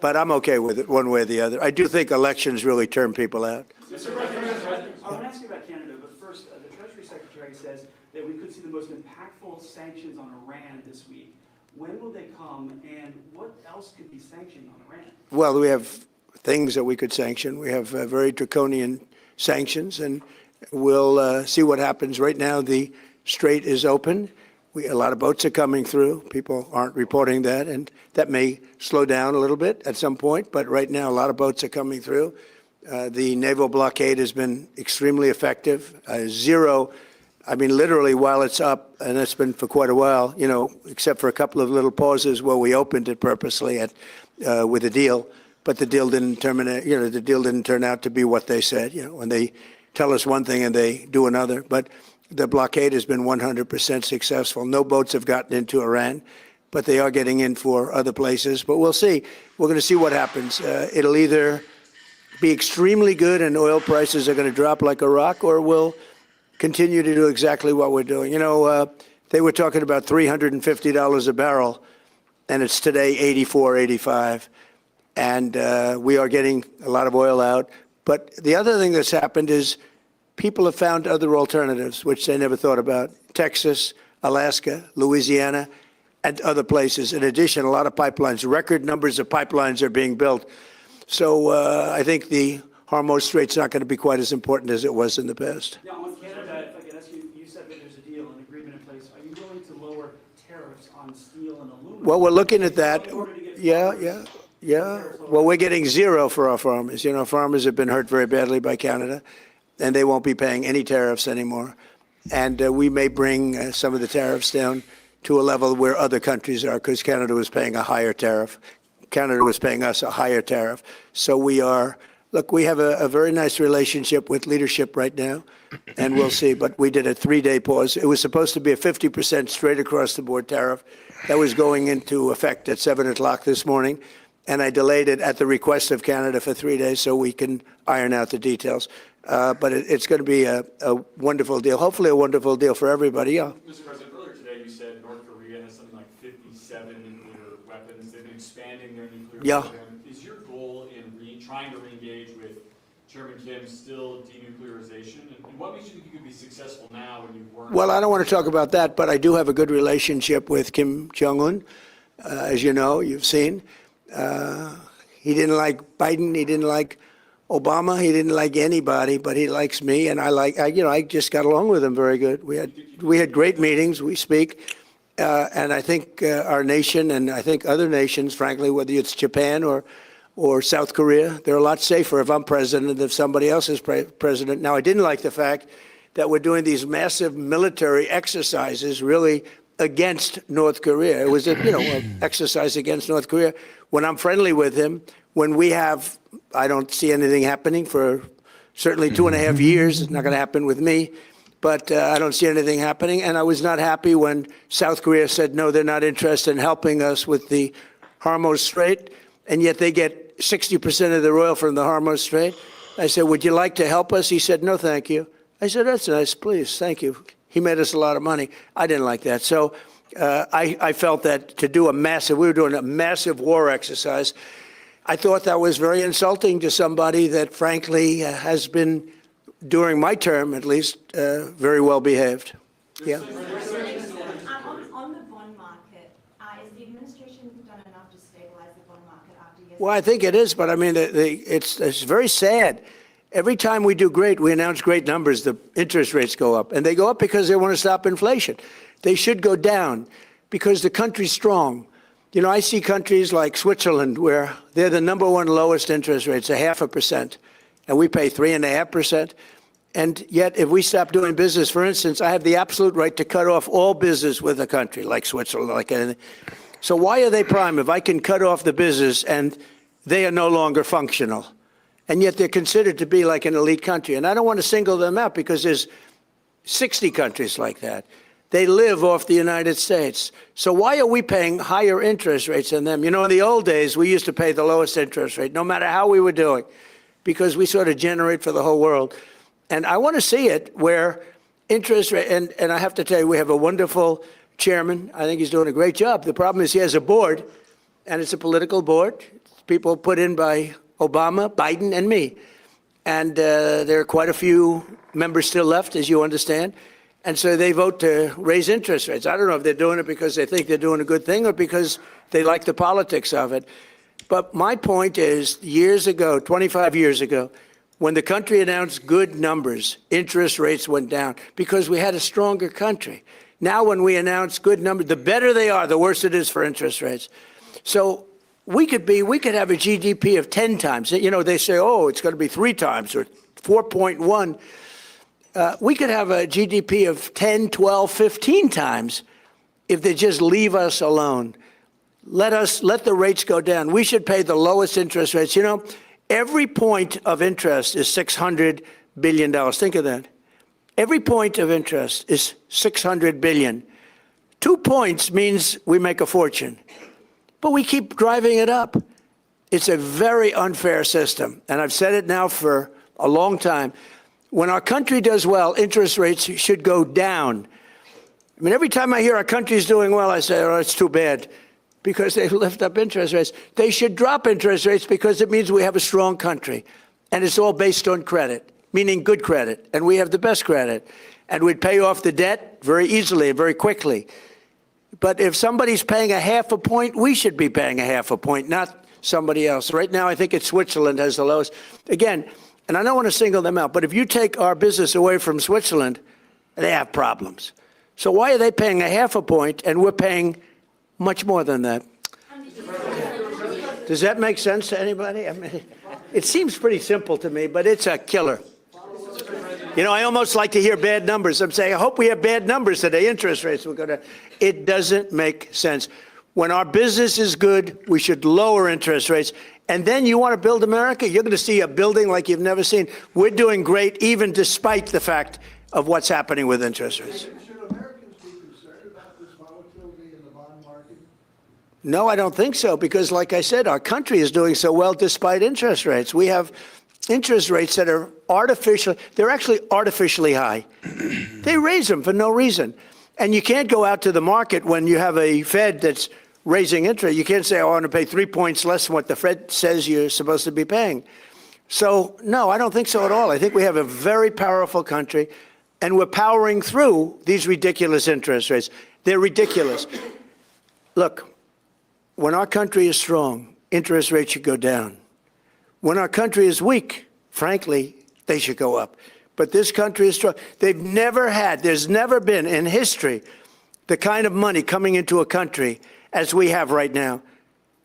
But I'm okay with it one way or the other. I do think elections really term people out.
Mr. President, I want to ask you about Canada, but first, the Treasury Secretary says that we could see the most impactful sanctions on Iran this week. When will they come, and what else could be sanctioned on Iran?
Well, we have things that we could sanction. We have very draconian sanctions, and we'll see what happens. Right now, the strait is open. A lot of boats are coming through. People aren't reporting that, and that may slow down a little bit at some point, but right now, a lot of boats are coming through. The naval blockade has been extremely effective. Zero, literally while it's up, and it's been for quite a while, except for a couple of little pauses where we opened it purposely with a deal. But the deal didn't terminate, the deal didn't turn out to be what they said, when they tell us one thing and they do another. But the blockade has been 100% successful. No boats have gotten into Iran, but they are getting in for other places. But we'll see. We're going to see what happens. It'll either be extremely good and oil prices are going to drop like a rock, or we'll continue to do exactly what we're doing. They were talking about $350 a barrel, and it's today 84, 85. And we are getting a lot of oil out. But the other thing that's happened is people have found other alternatives, which they never thought about. Texas, Alaska, Louisiana, and other places. In addition, a lot of pipelines, record numbers of pipelines are being built. So I think the Hormuz Strait's not going to be quite as important as it was in the past.
Now, on Canada, if I could ask you, you said that there's a deal, an agreement in place. Are you willing to lower tariffs on steel and aluminum?
Well, we're looking at that. Yeah. Well, we're getting zero for our farmers. Farmers have been hurt very badly by Canada, and they won't be paying any tariffs anymore. And we may bring some of the tariffs down to a level where other countries are, because Canada was paying a higher tariff. Canada was paying us a higher tariff. So we are look, we have a very nice relationship with leadership right now, and we'll see. But we did a 3-day pause. It was supposed to be a 50% straight across the board tariff that was going into effect at 7 o'clock this morning. And I delayed it at the request of Canada for 3 days so we can iron out the details. But it's going to be a wonderful deal, hopefully a wonderful deal for everybody. Yeah.
Mr. President, earlier today you said North Korea has something like 57 nuclear weapons. They've been expanding their nuclear program. Is your goal in trying to re-engage with Chairman Kim still denuclearization? And what makes you think you could be successful now when you weren't?
Well, I don't want to talk about that, but I do have a good relationship with Kim Jong-un, as you know, you've seen. He didn't like Biden. He didn't like Obama. He didn't like anybody, but he likes me, and I just got along with him very good. We had great meetings. We speak, and I think our nation, and I think other nations, frankly, whether it's Japan or South Korea, they're a lot safer if I'm president than if somebody else is president. Now, I didn't like the fact that we're doing these massive military exercises, really against North Korea. It was an exercise against North Korea. When I'm friendly with him, when we have, I don't see anything happening for certainly 2.5 years. It's not going to happen with me, but I don't see anything happening. And I was not happy when South Korea said, no, they're not interested in helping us with the Hormuz Strait, and yet they get 60% of their oil from the Hormuz Strait. I said, would you like to help us? He said, no, thank you. I said, that's nice, please, thank you. He made us a lot of money. I didn't like that. So I felt that to do we were doing a massive war exercise. I thought that was very insulting to somebody that, frankly, has been, during my term at least, very well behaved. Yeah.
On the bond market, is the administration done enough to stabilize the bond market after years?
Well, I think it is, but I mean, it's very sad. Every time we do great, we announce great numbers, the interest rates go up. And they go up because they want to stop inflation. They should go down because the country's strong. You know, I see countries like Switzerland where they're the #1 lowest interest rates, 0.5%, and we pay 3.5%. And yet, if we stop doing business, for instance, I have the absolute right to cut off all business with a country like Switzerland, like anything. So why are they prime if I can cut off the business and they are no longer functional? And yet they're considered to be like an elite country. And I don't want to single them out because there's 60 countries like that. They live off the United States. So why are we paying higher interest rates than them? You know, in the old days, we used to pay the lowest interest rate, no matter how we were doing, because we sort of generate for the whole world. And I want to see it where interest rate, and I have to tell you, we have a wonderful chairman. I think he's doing a great job. The problem is he has a board, and it's a political board. People put in by Obama, Biden, and me. And there are quite a few members still left, as you understand. And so they vote to raise interest rates. I don't know if they're doing it because they think they're doing a good thing or because they like the politics of it. But my point is, years ago, 25 years ago, when the country announced good numbers, interest rates went down because we had a stronger country. Now when we announce good numbers, the better they are, the worse it is for interest rates. So we could have a GDP of 10 times. You know, they say, oh, it's going to be 3 times or 4.1. We could have a GDP of 10, 12, 15 times if they just leave us alone. Let the rates go down. We should pay the lowest interest rates. You know, every point of interest is $600 billion. Think of that. Every point of interest is $600 billion. 2 points means we make a fortune. But we keep driving it up. It's a very unfair system. And I've said it now for a long time. When our country does well, interest rates should go down. I mean, every time I hear our country's doing well, I say, oh, it's too bad, because they lift up interest rates. They should drop interest rates because it means we have a strong country. And it's all based on credit, meaning good credit. And we have the best credit. And we'd pay off the debt very easily, very quickly. But if somebody's paying a 0.5 point, we should be paying a 0.5 point, not somebody else. Right now, I think it's Switzerland has the lowest. Again, and I don't want to single them out, but if you take our business away from Switzerland, they have problems. So why are they paying a 0.5 point and we're paying much more than that? Does that make sense to anybody? I mean, it seems pretty simple to me, but it's a killer. You know, I almost like to hear bad numbers. I'm saying, I hope we have bad numbers today. Interest rates, we're going to. It doesn't make sense. When our business is good, we should lower interest rates. And then you want to build America, you're going to see a building like you've never seen. We're doing great, even despite the fact of what's happening with interest rates.
Should Americans be concerned about this volatility in the bond market?
No, I don't think so, because like I said, our country is doing so well despite interest rates. We have interest rates that are artificial. They're actually artificially high. They raise them for no reason. And you can't go out to the market when you have a Fed that's raising interest. You can't say, oh, I want to pay 3 points less than what the Fed says you're supposed to be paying. So, no, I don't think so at all. I think we have a very powerful country, and we're powering through these ridiculous interest rates. They're ridiculous. Look, when our country is strong, interest rates should go down. When our country is weak, frankly, they should go up. But this country is strong. There's never been in history the kind of money coming into a country as we have right now.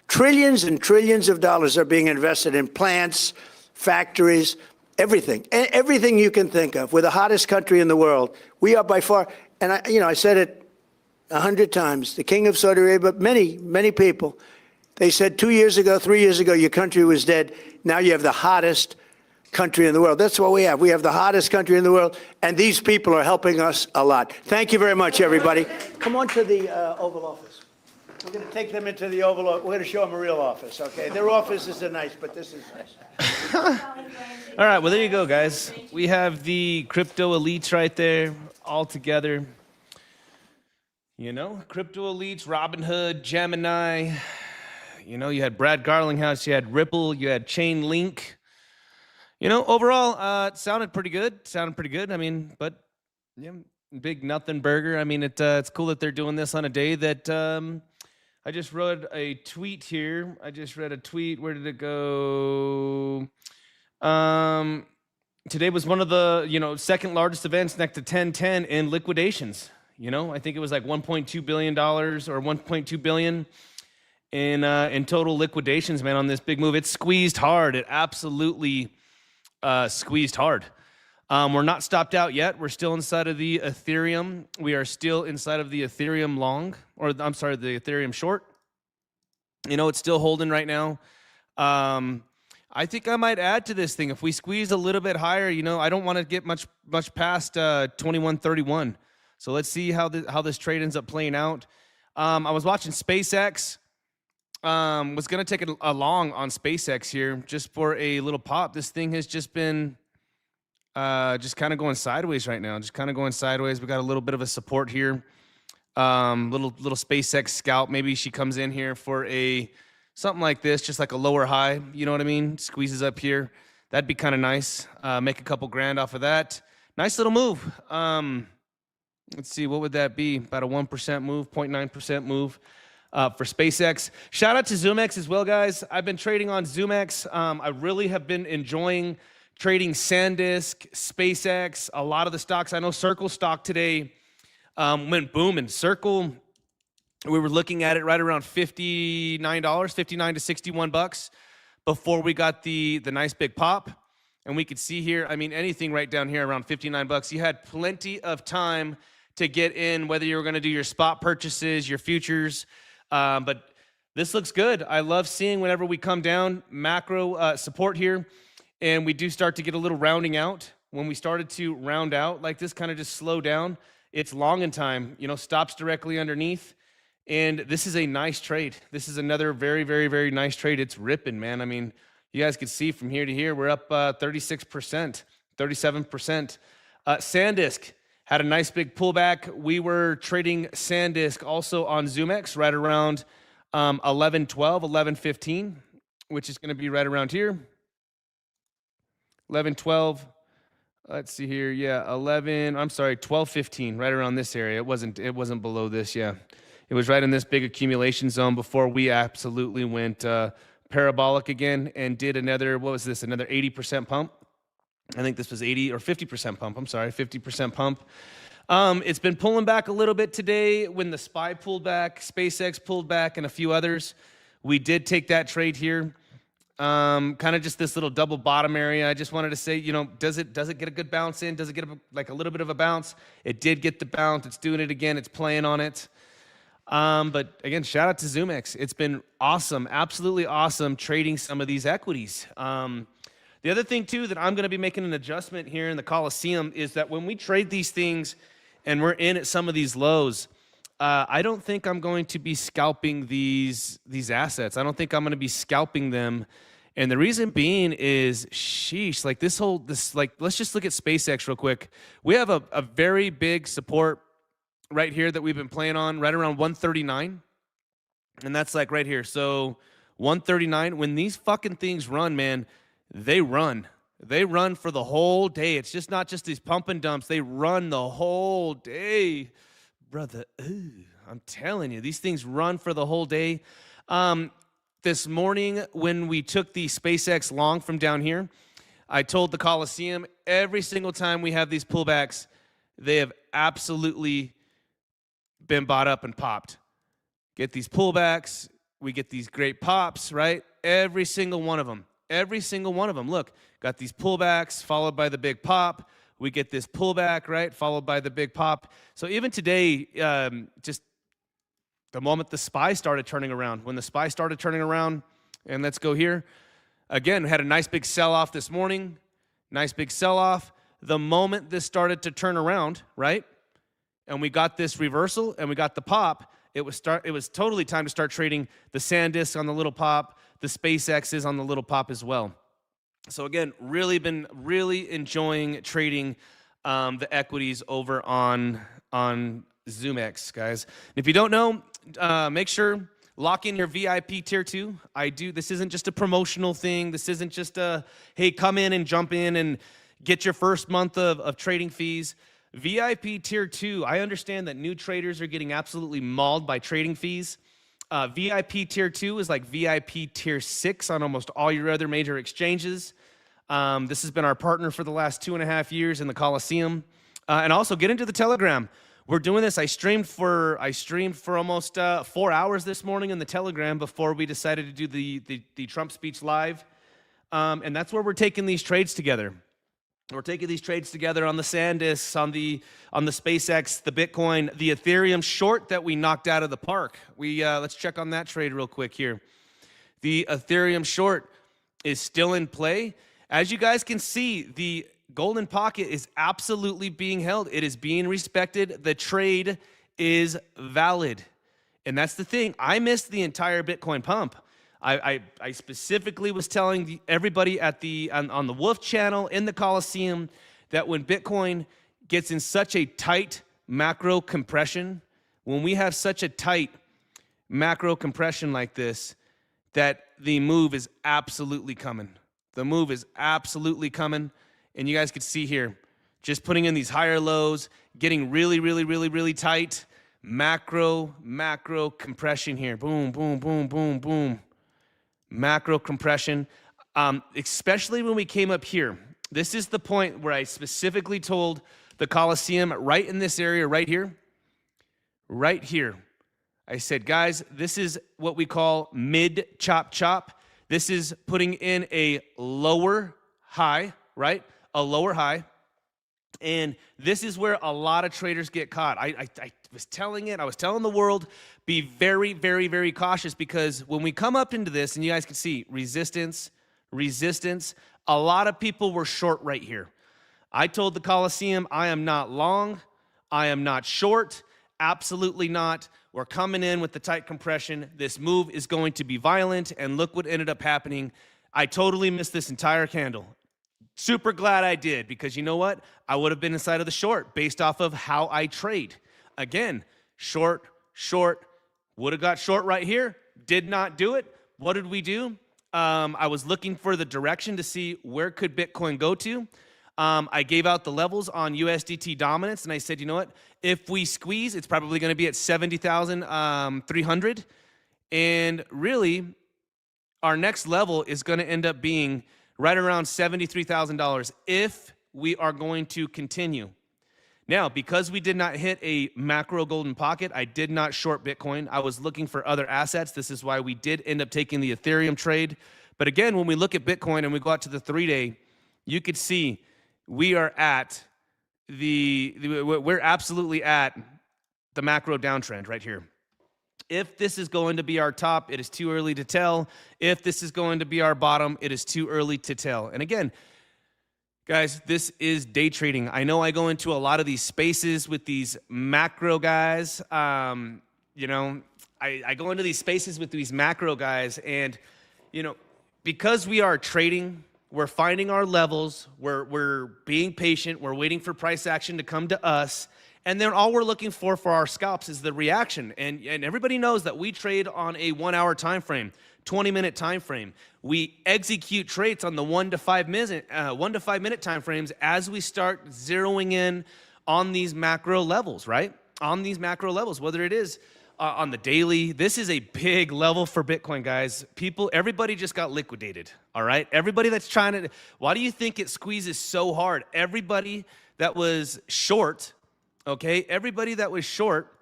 Trillions and trillions of dollars are being invested in plants, factories, everything. Everything you can think of. We're the hottest country in the world. We are by far, and I said it 100 times, the king of Saudi Arabia, many, many people, they said 2 years ago, 3 years ago, your country was dead. Now you have the hottest country in the world. That's what we have. We have the hottest country in the world, and these people are helping us a lot. Thank you very much, everybody. Come on to the Oval Office. We're going to take them into the Oval Office. We're going to show them a real office, okay? Their offices are nice, but this is nice.
All right, well, there you go, guys. We have the crypto elites right there, all together. You know, crypto elites, Robinhood, Gemini. You know, you had Brad Garlinghouse, you had Ripple, you had Chainlink. You know, overall, it sounded pretty good. I mean, but yeah, big nothing burger. I mean, it's cool that they're doing this on a day that I just wrote a tweet here. Where did it go? Today was one of the, second largest events next to 10/10 in liquidations. You know, I think it was like $1.2 billion or $1.2 billion in total liquidations, man, on this big move. It squeezed hard. It absolutely squeezed hard. We're not stopped out yet. We're still inside of the Ethereum. We are still inside of the Ethereum long, or I'm sorry, the Ethereum short. You know, it's still holding right now. I think I might add to this thing. If we squeeze a little bit higher, I don't want to get much past 21.31. So let's see how this trade ends up playing out. I was watching SpaceX. Was going to take a long on SpaceX here just for a little pop. This thing has just been just kind of going sideways right now. We got a little bit of a support here. Little SpaceX scalp. Maybe she comes in here for something like this, just like a lower high. You know what I mean? Squeezes up here. That'd be kind of nice. Make a couple grand off of that. Nice little move. Let's see, what would that be? About a 1% move, 0.9% move. For SpaceX. Shout out to zoomex as well, guys. I've been trading on zoomex. I really have been enjoying trading SanDisk, SpaceX, a lot of the stocks. I know Circle stock today went boom. And Circle, we were looking at it right around $59, 59 to 61 bucks before we got the nice big pop. And we could see here, I mean, anything right down here around 59 bucks. You had plenty of time to get in, whether you were going to do your spot purchases, your futures. But this looks good. I love seeing whenever we come down macro support here, and we do start to get a little rounding out. When we started to round out like this, kind of just slow down, it's long in time, stops directly underneath. And this is a nice trade. This is another very, very, very nice trade. It's ripping, man. I mean, you guys could see from here to here, we're up 36%, 37%. SanDisk had a nice big pullback. We were trading SanDisk also on zoomex right around 11.12, 11.15, which is going to be right around here. 11.12. Let's see here. Yeah, 12.15, right around this area. It wasn't below this. Yeah, it was right in this big accumulation zone before we absolutely went parabolic again and did another. What was this? Another 80% pump. I think this was 80 or 50% pump. I'm sorry, 50% pump. It's been pulling back a little bit today when the SPY pulled back, SpaceX pulled back, and a few others. We did take that trade here. Kind of just this little double bottom area. I just wanted to say, does it get a good bounce in? Does it get a little bit of a bounce? It did get the bounce. It's doing it again. It's playing on it. But again, shout out to zoomex. It's been awesome, absolutely awesome trading some of these equities. The other thing too that I'm going to be making an adjustment here in the Coliseum is that when we trade these things and we're in at some of these lows, I don't think I'm going to be scalping these assets. I don't think I'm going to be scalping them. And the reason being is, sheesh, like let's just look at SpaceX real quick. We have a very big support right here that we've been playing on right around 139. And that's like right here. So 139, when these fucking things run, man, they run. They run for the whole day. It's just not just these pump and dumps. They run the whole day. Brother, I'm telling you, these things run for the whole day. This morning when we took the SpaceX long from down here, I told the Coliseum every single time we have these pullbacks, they have absolutely been bought up and popped. Get these pullbacks, we get these great pops, right? Every single one of them. Every single one of them. Look, got these pullbacks followed by the big pop. We get this pullback, right? Followed by the big pop. So even today, just the moment the SPY started turning around, when the SPY started turning around, and let's go here. Again, we had a nice big sell-off this morning. Nice big sell-off. The moment this started to turn around, right? And we got this reversal and we got the pop, it was totally time to start trading the SanDisk on the little pop, the SpaceXs on the little pop as well. So again, been really enjoying trading the equities over on zoomex, guys. If you don't know, make sure lock in your VIP tier 2. This isn't just a promotional thing. This isn't just a, hey, come in and jump in and get your first month of trading fees. VIP tier 2, I understand that new traders are getting absolutely mauled by trading fees. VIP tier 2 is like VIP tier 6 on almost all your other major exchanges. This has been our partner for the last 2.5 years in the Coliseum. And also get into the Telegram. We're doing this. I streamed for almost 4 hours this morning in the Telegram before we decided to do the Trump speech live. And that's where we're taking these trades together. We're taking these trades together on the SanDisk, on the SpaceX, the Bitcoin, the Ethereum short that we knocked out of the park. Let's check on that trade real quick here. The Ethereum short is still in play. As you guys can see, the golden pocket is absolutely being held. It is being respected. The trade is valid. And that's the thing. I missed the entire Bitcoin pump. I specifically was telling everybody on the Wolf channel in the Coliseum that when Bitcoin gets in such a tight macro compression, when we have such a tight macro compression like this, that the move is absolutely coming. The move is absolutely coming. And you guys can see here, just putting in these higher lows, getting really, really, really, really tight. Macro compression here. Boom, boom, boom, boom, boom. Macro compression, especially when we came up here. This is the point where I specifically told the Coliseum right in this area right here. I said, guys, this is what we call mid chop chop. This is putting in a lower high, right? A lower high. And this is where a lot of traders get caught. I was telling the world, be very, very, very cautious, because when we come up into this, and you guys can see resistance, a lot of people were short right here. I told the Coliseum, I am not long, I am not short, absolutely not. We're coming in with the tight compression. This move is going to be violent, and look what ended up happening. I totally missed this entire candle. Super glad I did, because you know what? I would have been inside of the short based off of how I trade. Again, short, would have got short right here, did not do it. What did we do? I was looking for the direction to see where could Bitcoin go to. I gave out the levels on USDT dominance, and I said, you know what? If we squeeze, it's probably going to be at 70,300. And really, our next level is going to end up being right around $73,000 if we are going to continue. Now, because we did not hit a macro golden pocket, I did not short Bitcoin. I was looking for other assets. This is why we did end up taking the Ethereum trade. But again, when we look at Bitcoin and we go out to the 3-day, you could see we are at we're absolutely at the macro downtrend right here. If this is going to be our top, it is too early to tell. If this is going to be our bottom, it is too early to tell. And again, guys, this is day trading. I know I go into a lot of these spaces with these macro guys. You know, I go into these spaces with these macro guys, and, you know, because we are trading, we're finding our levels, we're being patient, we're waiting for price action to come to us, and then all we're looking for our scalps is the reaction. And everybody knows that we trade on a 1 hour time frame, 20-minute time frame. We execute trades on the 1 to 5 minute time frames as we start zeroing in on these macro levels, right? On these macro levels, whether it is on the daily. This is a big level for Bitcoin, guys. Everybody just got liquidated, all right? Everybody that's trying to, why do you think it squeezes so hard? Everybody that was short, okay? Everybody that was short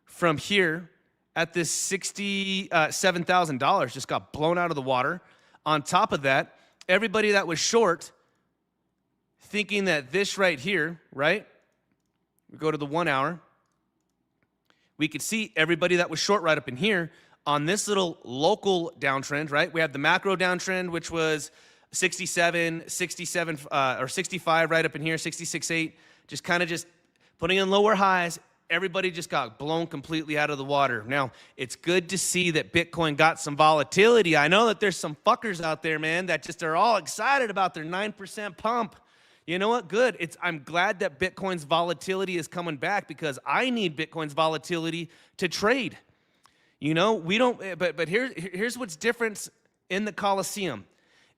from here at this $67,000 just got blown out of the water. On top of that, everybody that was short thinking that this right here, right? We go to the 1 hour. We could see everybody that was short right up in here on this little local downtrend, right? We have the macro downtrend, which was 67, or 65 right up in here, 66.8, just putting in lower highs. Everybody just got blown completely out of the water. Now, it's good to see that Bitcoin got some volatility. I know that there's some fuckers out there, man, that just are all excited about their 9% pump. You know what? Good. I'm glad that Bitcoin's volatility is coming back, because I need Bitcoin's volatility to trade. You know, we don't, but here's what's different in the Coliseum.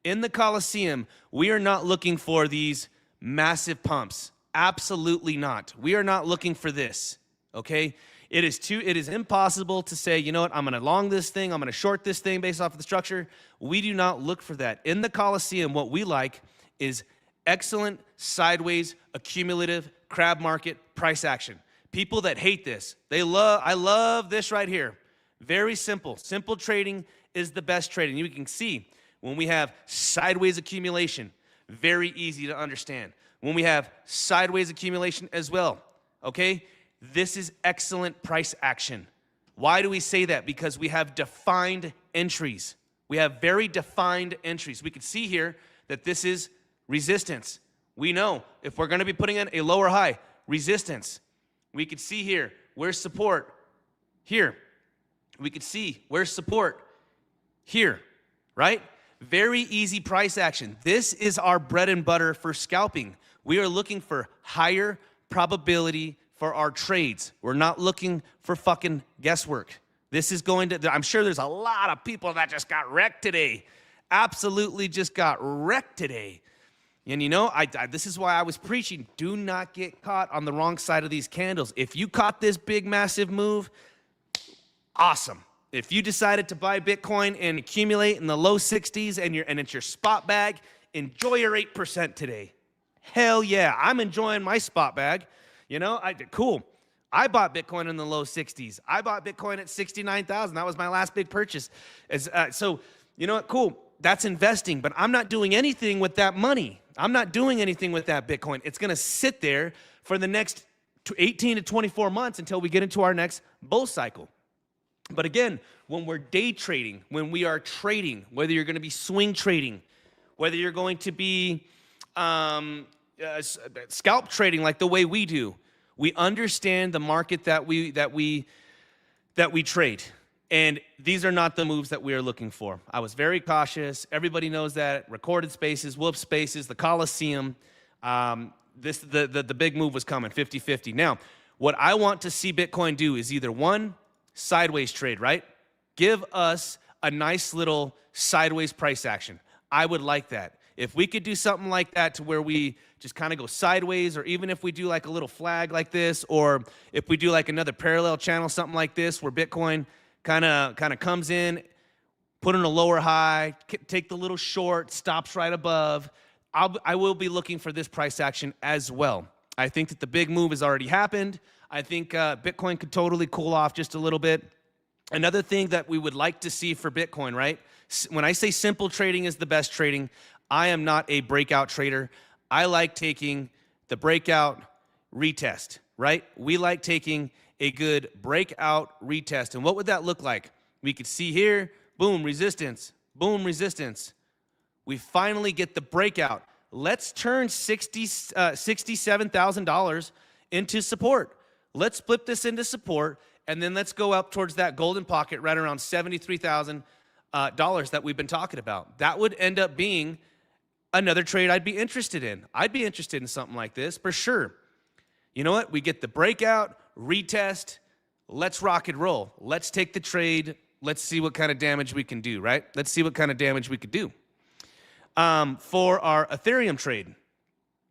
In the Coliseum, we are not looking for these massive pumps. Absolutely not. We are not looking for this, okay? It is impossible to say, you know what, I'm going to long this thing, I'm going to short this thing based off of the structure. We do not look for that. In the Coliseum, what we like is excellent sideways accumulative crab market price action. People that hate this, I love this right here. Very simple. Simple trading is the best trading. You can see when we have sideways accumulation, very easy to understand. When we have sideways accumulation as well, okay? This is excellent price action. Why do we say that? Because we have defined entries. We have very defined entries. We can see here that this is resistance. We know if we're going to be putting in a lower high, resistance. We could see here, where's support? Here. We could see where's support? Here, right? Very easy price action. This is our bread and butter for scalping. We are looking for higher probability for our trades. We're not looking for fucking guesswork. This is going to, I'm sure there's a lot of people that just got wrecked today. Absolutely just got wrecked today. And you know, this is why I was preaching, do not get caught on the wrong side of these candles. If you caught this big, massive move, awesome. If you decided to buy Bitcoin and accumulate in the low 60s and it's your spot bag, enjoy your 8% today. Hell yeah, I'm enjoying my spot bag. You know, cool. I bought Bitcoin in the low 60s. I bought Bitcoin at 69,000. That was my last big purchase. So, you know what, cool. That's investing, but I'm not doing anything with that money. I'm not doing anything with that Bitcoin. It's going to sit there for the next 18 to 24 months until we get into our next bull cycle. But again, when we're day trading, when we are trading, whether you're going to be swing trading, whether you're going to be scalp trading like the way we do, we understand the market that we trade. And these are not the moves that we are looking for. I was very cautious. Everybody knows that. Recorded spaces, whoop spaces, the Coliseum. The big move was coming, 50-50. Now, what I want to see Bitcoin do is either one, sideways trade, right? Give us a nice little sideways price action. I would like that. If we could do something like that to where we just kind of go sideways, or even if we do like a little flag like this, or if we do like another parallel channel, something like this, where Bitcoin kind of comes in, put in a lower high, take the little short, stops right above, I will be looking for this price action as well. I think that the big move has already happened. I think Bitcoin could totally cool off just a little bit. Another thing that we would like to see for Bitcoin, right? When I say simple trading is the best trading, I am not a breakout trader. I like taking the breakout retest, right? We like taking a good breakout retest. And what would that look like? We could see here, boom, resistance, boom, resistance. We finally get the breakout. Let's turn $67,000 into support. Let's flip this into support, and then let's go up towards that golden pocket right around $73,000 that we've been talking about. That would end up being another trade I'd be interested in. I'd be interested in something like this for sure. You know what? We get the breakout, retest. Let's rock and roll. Let's take the trade. Let's see what kind of damage we can do, right? Let's see what kind of damage we could do. For our Ethereum trade,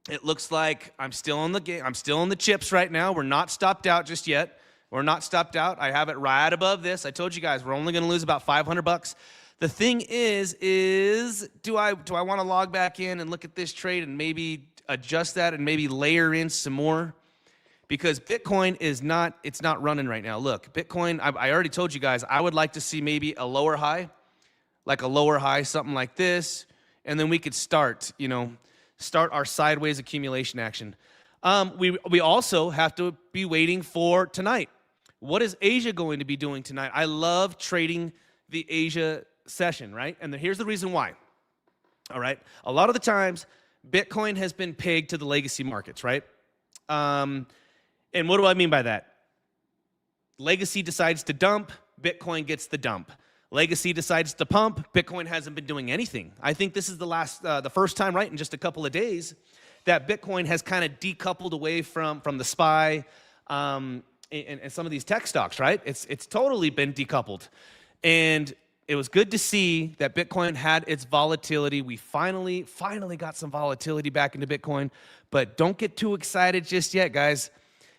it looks like I'm still on the game. I'm still on the chips right now. We're not stopped out just yet. We're not stopped out. I have it right above this. I told you guys we're only going to lose about $500. The thing is do I want to log back in and look at this trade and maybe adjust that and maybe layer in some more? Because Bitcoin it's not running right now. Look, Bitcoin, I already told you guys, I would like to see maybe a lower high, something like this, and then we could start our sideways accumulation action. We also have to be waiting for tonight. What is Asia going to be doing tonight? I love trading the Asia session, right? And here's the reason why. All right. A lot of the times, Bitcoin has been pegged to the legacy markets, right? And what do I mean by that? Legacy decides to dump, Bitcoin gets the dump. Legacy decides to pump, Bitcoin hasn't been doing anything. I think this is the first time, right, in just a couple of days, that Bitcoin has kind of decoupled away from the SPY and some of these tech stocks, right? It's totally been decoupled. And it was good to see that Bitcoin had its volatility. We finally got some volatility back into Bitcoin, but don't get too excited just yet, guys.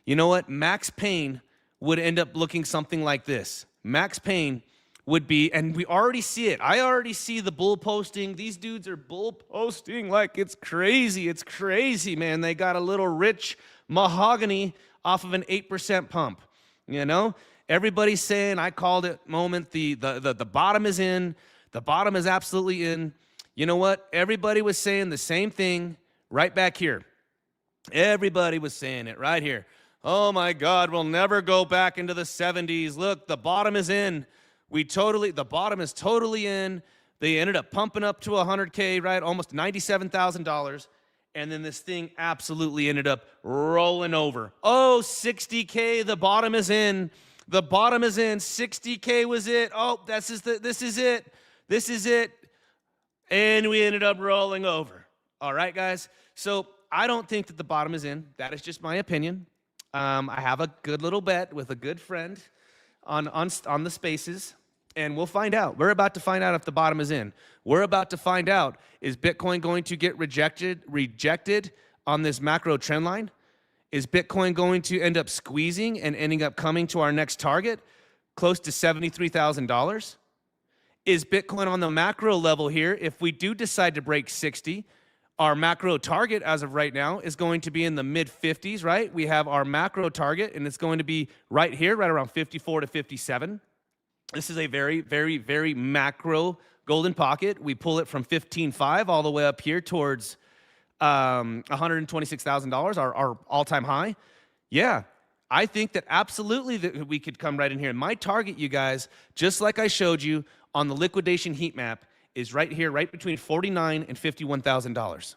You know what? Max Pain would end up looking something like this. Max Pain would be, and we already see it. I already see the bull posting. These dudes are bull posting like it's crazy. It's crazy, man. They got a little rich mahogany off of an 8% pump. You know? Everybody's saying, I called it moment, the bottom is in. The bottom is absolutely in. You know what? Everybody was saying the same thing right back here. Everybody was saying it right here. Oh my God, we'll never go back into the 70s. Look, the bottom is in. The bottom is totally in. They ended up pumping up to 100K, right? Almost $97,000. And then this thing absolutely ended up rolling over. Oh, 60K, the bottom is in. The bottom is in. 60K was it. Oh, this is it. This is it. And we ended up rolling over. All right, guys. So I don't think that the bottom is in. That is just my opinion. I have a good little bet with a good friend on the spaces, and we'll find out. We're about to find out if the bottom is in. We're about to find out, is Bitcoin going to get rejected on this macro trend line? Is Bitcoin going to end up squeezing and ending up coming to our next target, close to $73,000? Is Bitcoin on the macro level here, if we do decide to break 60, our macro target as of right now is going to be in the mid-50s, right? We have our macro target, and it's going to be right here, right around 54 to 57. This is a very, very, very macro golden pocket. We pull it from 15.5 all the way up here towards $126,000, our all-time high. Yeah, I think that absolutely that we could come right in here. My target, you guys, just like I showed you on the liquidation heat map, is right here, right between $49,000 and $51,000.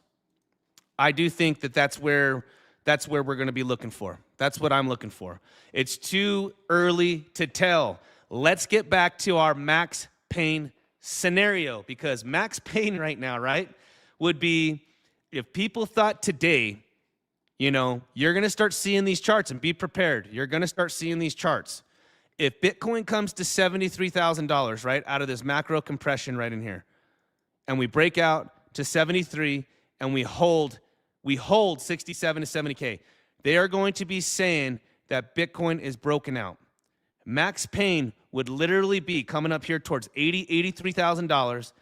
I do think that that's where we're going to be looking for. That's what I'm looking for. It's too early to tell. Let's get back to our Max Pain scenario, because Max Pain right now, right, would be if people thought today, you're going to start seeing these charts, and be prepared. You're going to start seeing these charts. If Bitcoin comes to $73,000, right, out of this macro compression right in here, and we break out to 73 and we hold 67 to 70K, they are going to be saying that Bitcoin is broken out. Max Pain would literally be coming up here towards $83,000,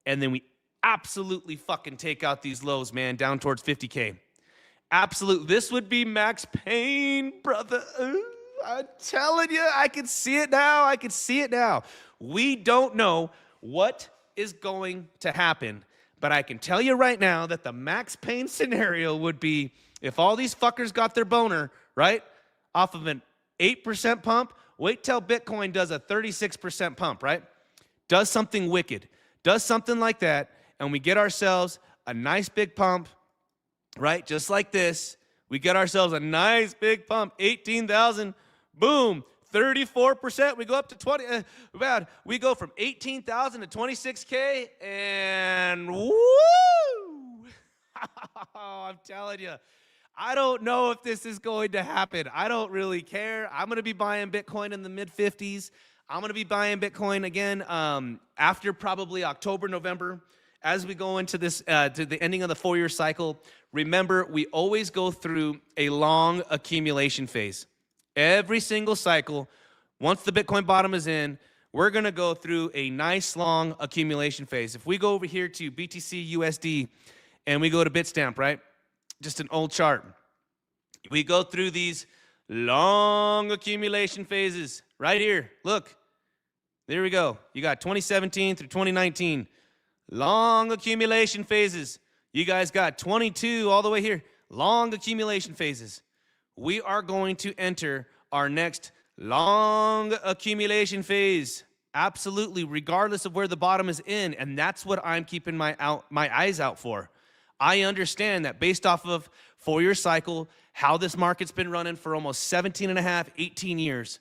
and then we absolutely fucking take out these lows, man, down towards 50K. Absolutely. This would be Max Pain, brother. I'm telling you, I can see it now. We don't know what is going to happen, but I can tell you right now that the Max Pain scenario would be if all these fuckers got their boner, right, off of an 8% pump. Wait till Bitcoin does a 36% pump, right? Does something wicked. Does something like that, and we get ourselves a nice big pump, right? Just like this. We get ourselves a nice big pump, 18,000, boom, 34%. We go up to 20, we go from 18,000 to 26K, and woo! I'm telling you, I don't know if this is going to happen. I don't really care. I'm going to be buying Bitcoin in the mid-50s. I'm going to be buying Bitcoin again after probably October, November. As we go into this, to the ending of the 4-year cycle, remember, we always go through a long accumulation phase. Every single cycle, once the Bitcoin bottom is in, we're going to go through a nice long accumulation phase. If we go over here to BTC USD and we go to Bitstamp, right? Just an old chart. We go through these long accumulation phases right here. Look, there we go. You got 2017 through 2019. Long accumulation phases. You guys got 22 all the way here. Long accumulation phases. We are going to enter our next long accumulation phase. Absolutely, regardless of where the bottom is in. And that's what I'm keeping my eyes out for. I understand that based off of 4-year cycle, how this market's been running for almost 17 and a half, 18 years,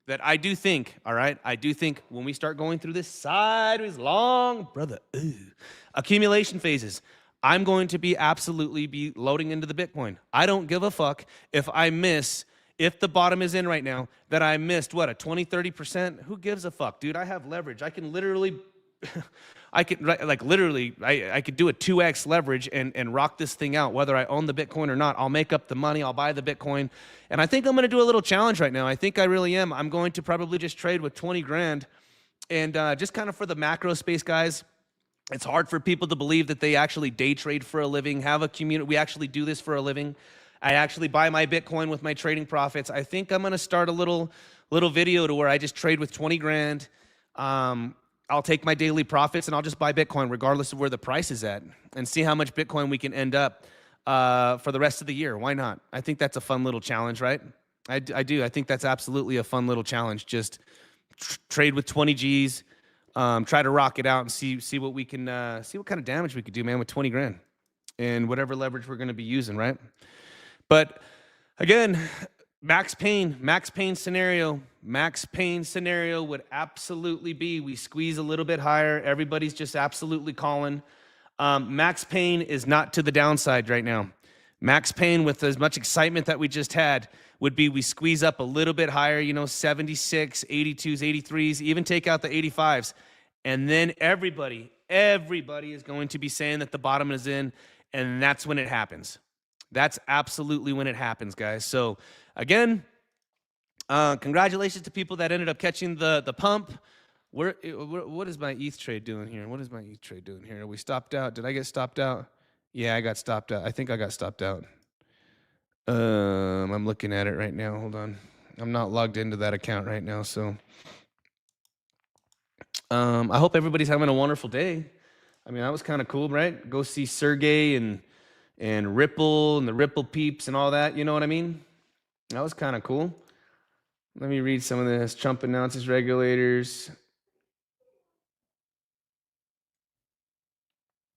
that I do think, all right, I do think when we start going through this sideways long, accumulation phases, I'm going to be absolutely loading into the Bitcoin. I don't give a fuck if the bottom is in right now, that I missed, what, a 20, 30%? Who gives a fuck, dude? I have leverage. I can literally, I could do a 2x leverage and rock this thing out, whether I own the Bitcoin or not. I'll make up the money. I'll buy the Bitcoin. And I think I'm going to do a little challenge right now. I think I really am. I'm going to probably just trade with 20 grand. And just kind of for the macro space, guys, it's hard for people to believe that they actually day trade for a living, have a community. We actually do this for a living. I actually buy my Bitcoin with my trading profits. I think I'm going to start a little video to where I just trade with 20 grand. I'll take my daily profits and I'll just buy Bitcoin regardless of where the price is at and see how much Bitcoin we can end up for the rest of the year. Why not? I think that's a fun little challenge, right? I do. I think that's absolutely a fun little challenge. Just trade with 20 G's, try to rock it out and see what we can, see what kind of damage we could do, man, with 20 grand and whatever leverage we're going to be using, right? But again, max pain scenario would absolutely be we squeeze a little bit higher. Everybody's just absolutely calling. Max pain is not to the downside right now. Max pain, with as much excitement that we just had, would be we squeeze up a little bit higher, 76, 82s, 83s, even take out the 85s. And then everybody is going to be saying that the bottom is in, and that's when it happens. That's absolutely when it happens, guys. So again, congratulations to people that ended up catching the pump. What is my ETH trade doing here? What is my ETH trade doing here? Are we stopped out? Did I get stopped out? Yeah, I got stopped out. I think I got stopped out. I'm looking at it right now. Hold on. I'm not logged into that account right now, so I hope everybody's having a wonderful day. I mean, that was kind of cool, right? Go see Sergey and Ripple and the Ripple peeps and all that, you know what I mean? That was kind of cool. Let me read some of this. Trump announces regulators.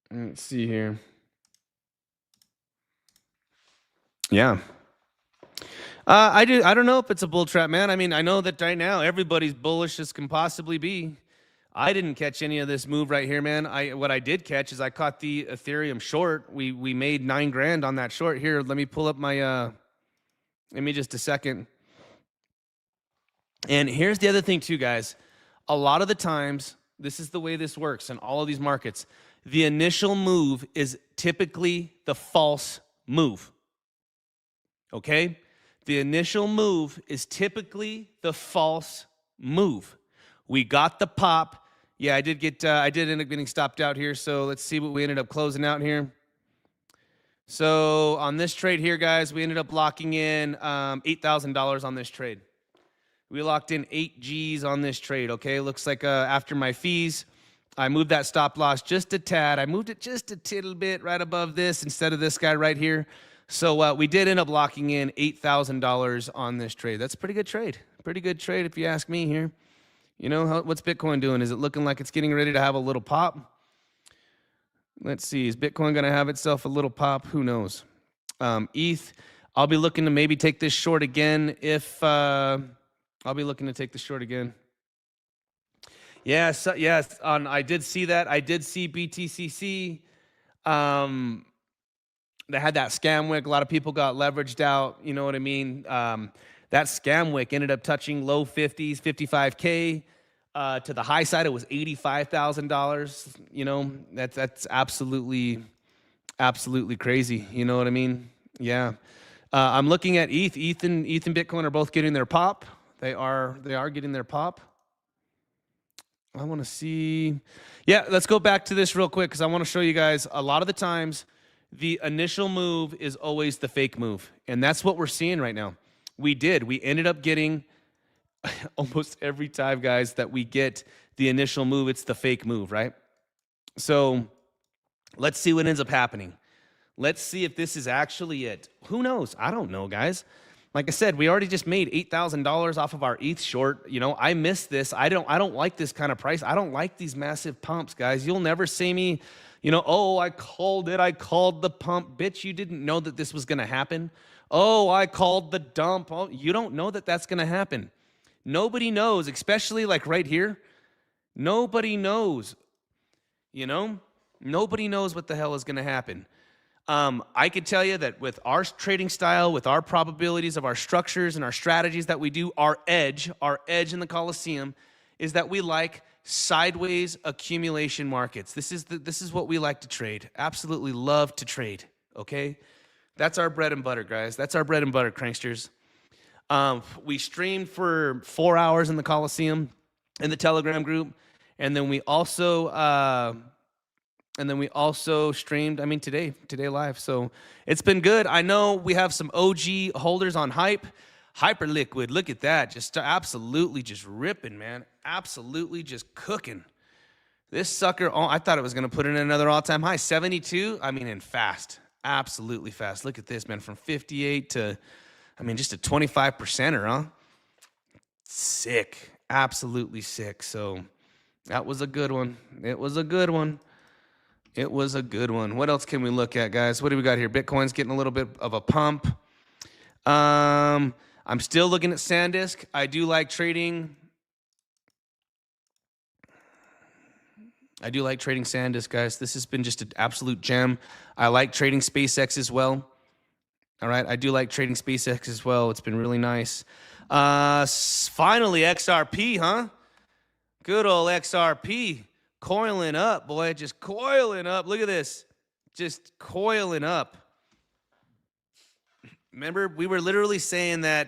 Let's see here. Yeah. I don't know if it's a bull trap, man. I mean, I know that right now everybody's bullish as can possibly be. I didn't catch any of this move right here, man. What I did catch is I caught the Ethereum short. We made 9 grand on that short. Here, let me pull up my, give me just a second. And here's the other thing too, guys. A lot of the times, this is the way this works in all of these markets. The initial move is typically the false move. Okay? The initial move is typically the false move. We got the pop. Yeah, I did end up getting stopped out here. So let's see what we ended up closing out here. So on this trade here, guys, we ended up locking in $8,000 on this trade. We locked in 8 G's on this trade, okay? Looks like after my fees, I moved that stop loss just a tad. I moved it just a tittle bit right above this instead of this guy right here. So we did end up locking in $8,000 on this trade. That's a pretty good trade. Pretty good trade if you ask me here. You know, what's Bitcoin doing? Is it looking like it's getting ready to have a little pop? Let's see. Is Bitcoin going to have itself a little pop? Who knows? ETH, I'll be looking to maybe take this short again if I'll be looking to take the short again. Yes, yes. I did see that. I did see BTCC. They had that scam wick. A lot of people got leveraged out. You know what I mean? That scam wick ended up touching low 50s, 55K. To the high side, it was $85,000. You know, that's absolutely crazy. You know what I mean? Yeah. I'm looking at ETH. ETH and Bitcoin are both getting their pop. They are getting their pop. I want to see. Yeah, let's go back to this real quick because I want to show you guys a lot of the times the initial move is always the fake move. And that's what we're seeing right now. We ended up getting almost every time, guys, that we get the initial move, it's the fake move, right? So let's see what ends up happening. Let's see if this is actually it. Who knows? I don't know, guys. Like I said, we already just made $8,000 off of our ETH short. You know, I missed this. I don't like this kind of price. I don't like these massive pumps, guys. You'll never see me, you know, oh, I called it. I called the pump. Bitch, you didn't know that this was going to happen. Oh, I called the dump. Oh, you don't know that that's going to happen. Nobody knows, especially like right here. Nobody knows, you know? Nobody knows what the hell is going to happen. I could tell you that with our trading style, with our probabilities of our structures and our strategies that we do, our edge in the Coliseum is that we like sideways accumulation markets. This is what we like to trade. Absolutely love to trade, okay? That's our bread and butter, guys. That's our bread and butter, cranksters. We streamed for 4 hours in the Coliseum in the Telegram group, and then we also streamed, I mean, today live. So it's been good. I know we have some OG holders on Hype. Hyperliquid, look at that. Just absolutely just ripping, man. Absolutely just cooking. This sucker, I thought it was going to put in another all-time high. 72, I mean, and fast. Absolutely fast. Look at this, man. From 58 to, I mean, just a 25%er, huh? Sick. Absolutely sick. So that was a good one. It was a good one. It was a good one. What else can we look at, guys? What do we got here? Bitcoin's getting a little bit of a pump. I'm still looking at SanDisk. I do like trading. I do like trading SanDisk, guys. This has been just an absolute gem. I like trading SpaceX as well. All right, I do like trading SpaceX as well. It's been really nice. Finally, XRP, huh? Good old XRP. Coiling up, boy, just coiling up. Look at this, just coiling up. Remember, we were literally saying that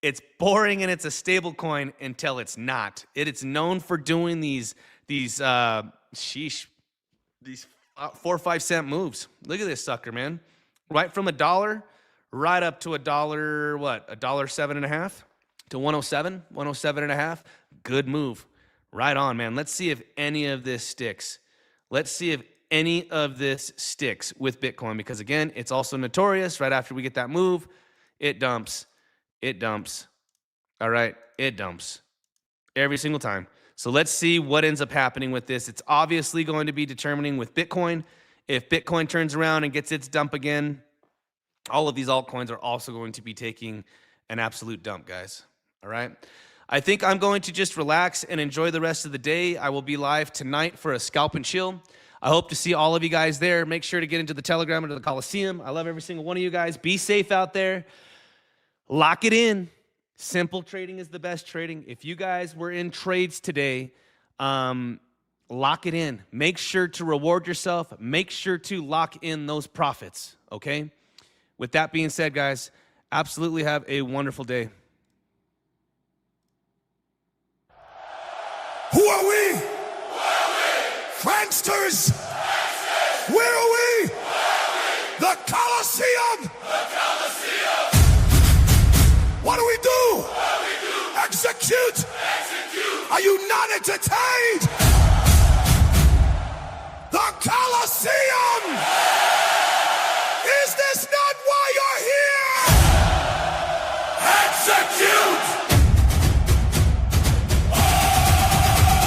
it's boring and it's a stable coin until it's not. It's known for doing these 4 or 5 cent moves. Look at this sucker, man. Right from $1 right up to $1, what? $1.07.5 to 107, 107.5. Good move. Right on, man. Let's see if any of this sticks. Let's see if any of this sticks with Bitcoin, because again, it's also notorious. Right after we get that move, it dumps. It dumps. All right, it dumps every single time. So let's see what ends up happening with this. It's obviously going to be determining with Bitcoin. If Bitcoin turns around and gets its dump again, all of these altcoins are also going to be taking an absolute dump, guys. All right. I think I'm going to just relax and enjoy the rest of the day. I will be live tonight for a Scalp N CHill. I hope to see all of you guys there. Make sure to get into the Telegram and to the Coliseum. I love every single one of you guys. Be safe out there. Lock it in. Simple trading is the best trading. If you guys were in trades today, lock it in. Make sure to reward yourself. Make sure to lock in those profits, okay? With that being said, guys, absolutely have a wonderful day.
Who are we? Pranksters! Where are we? The Coliseum! What do we do? Execute! Are you not entertained? The Coliseum! Is this not Execute!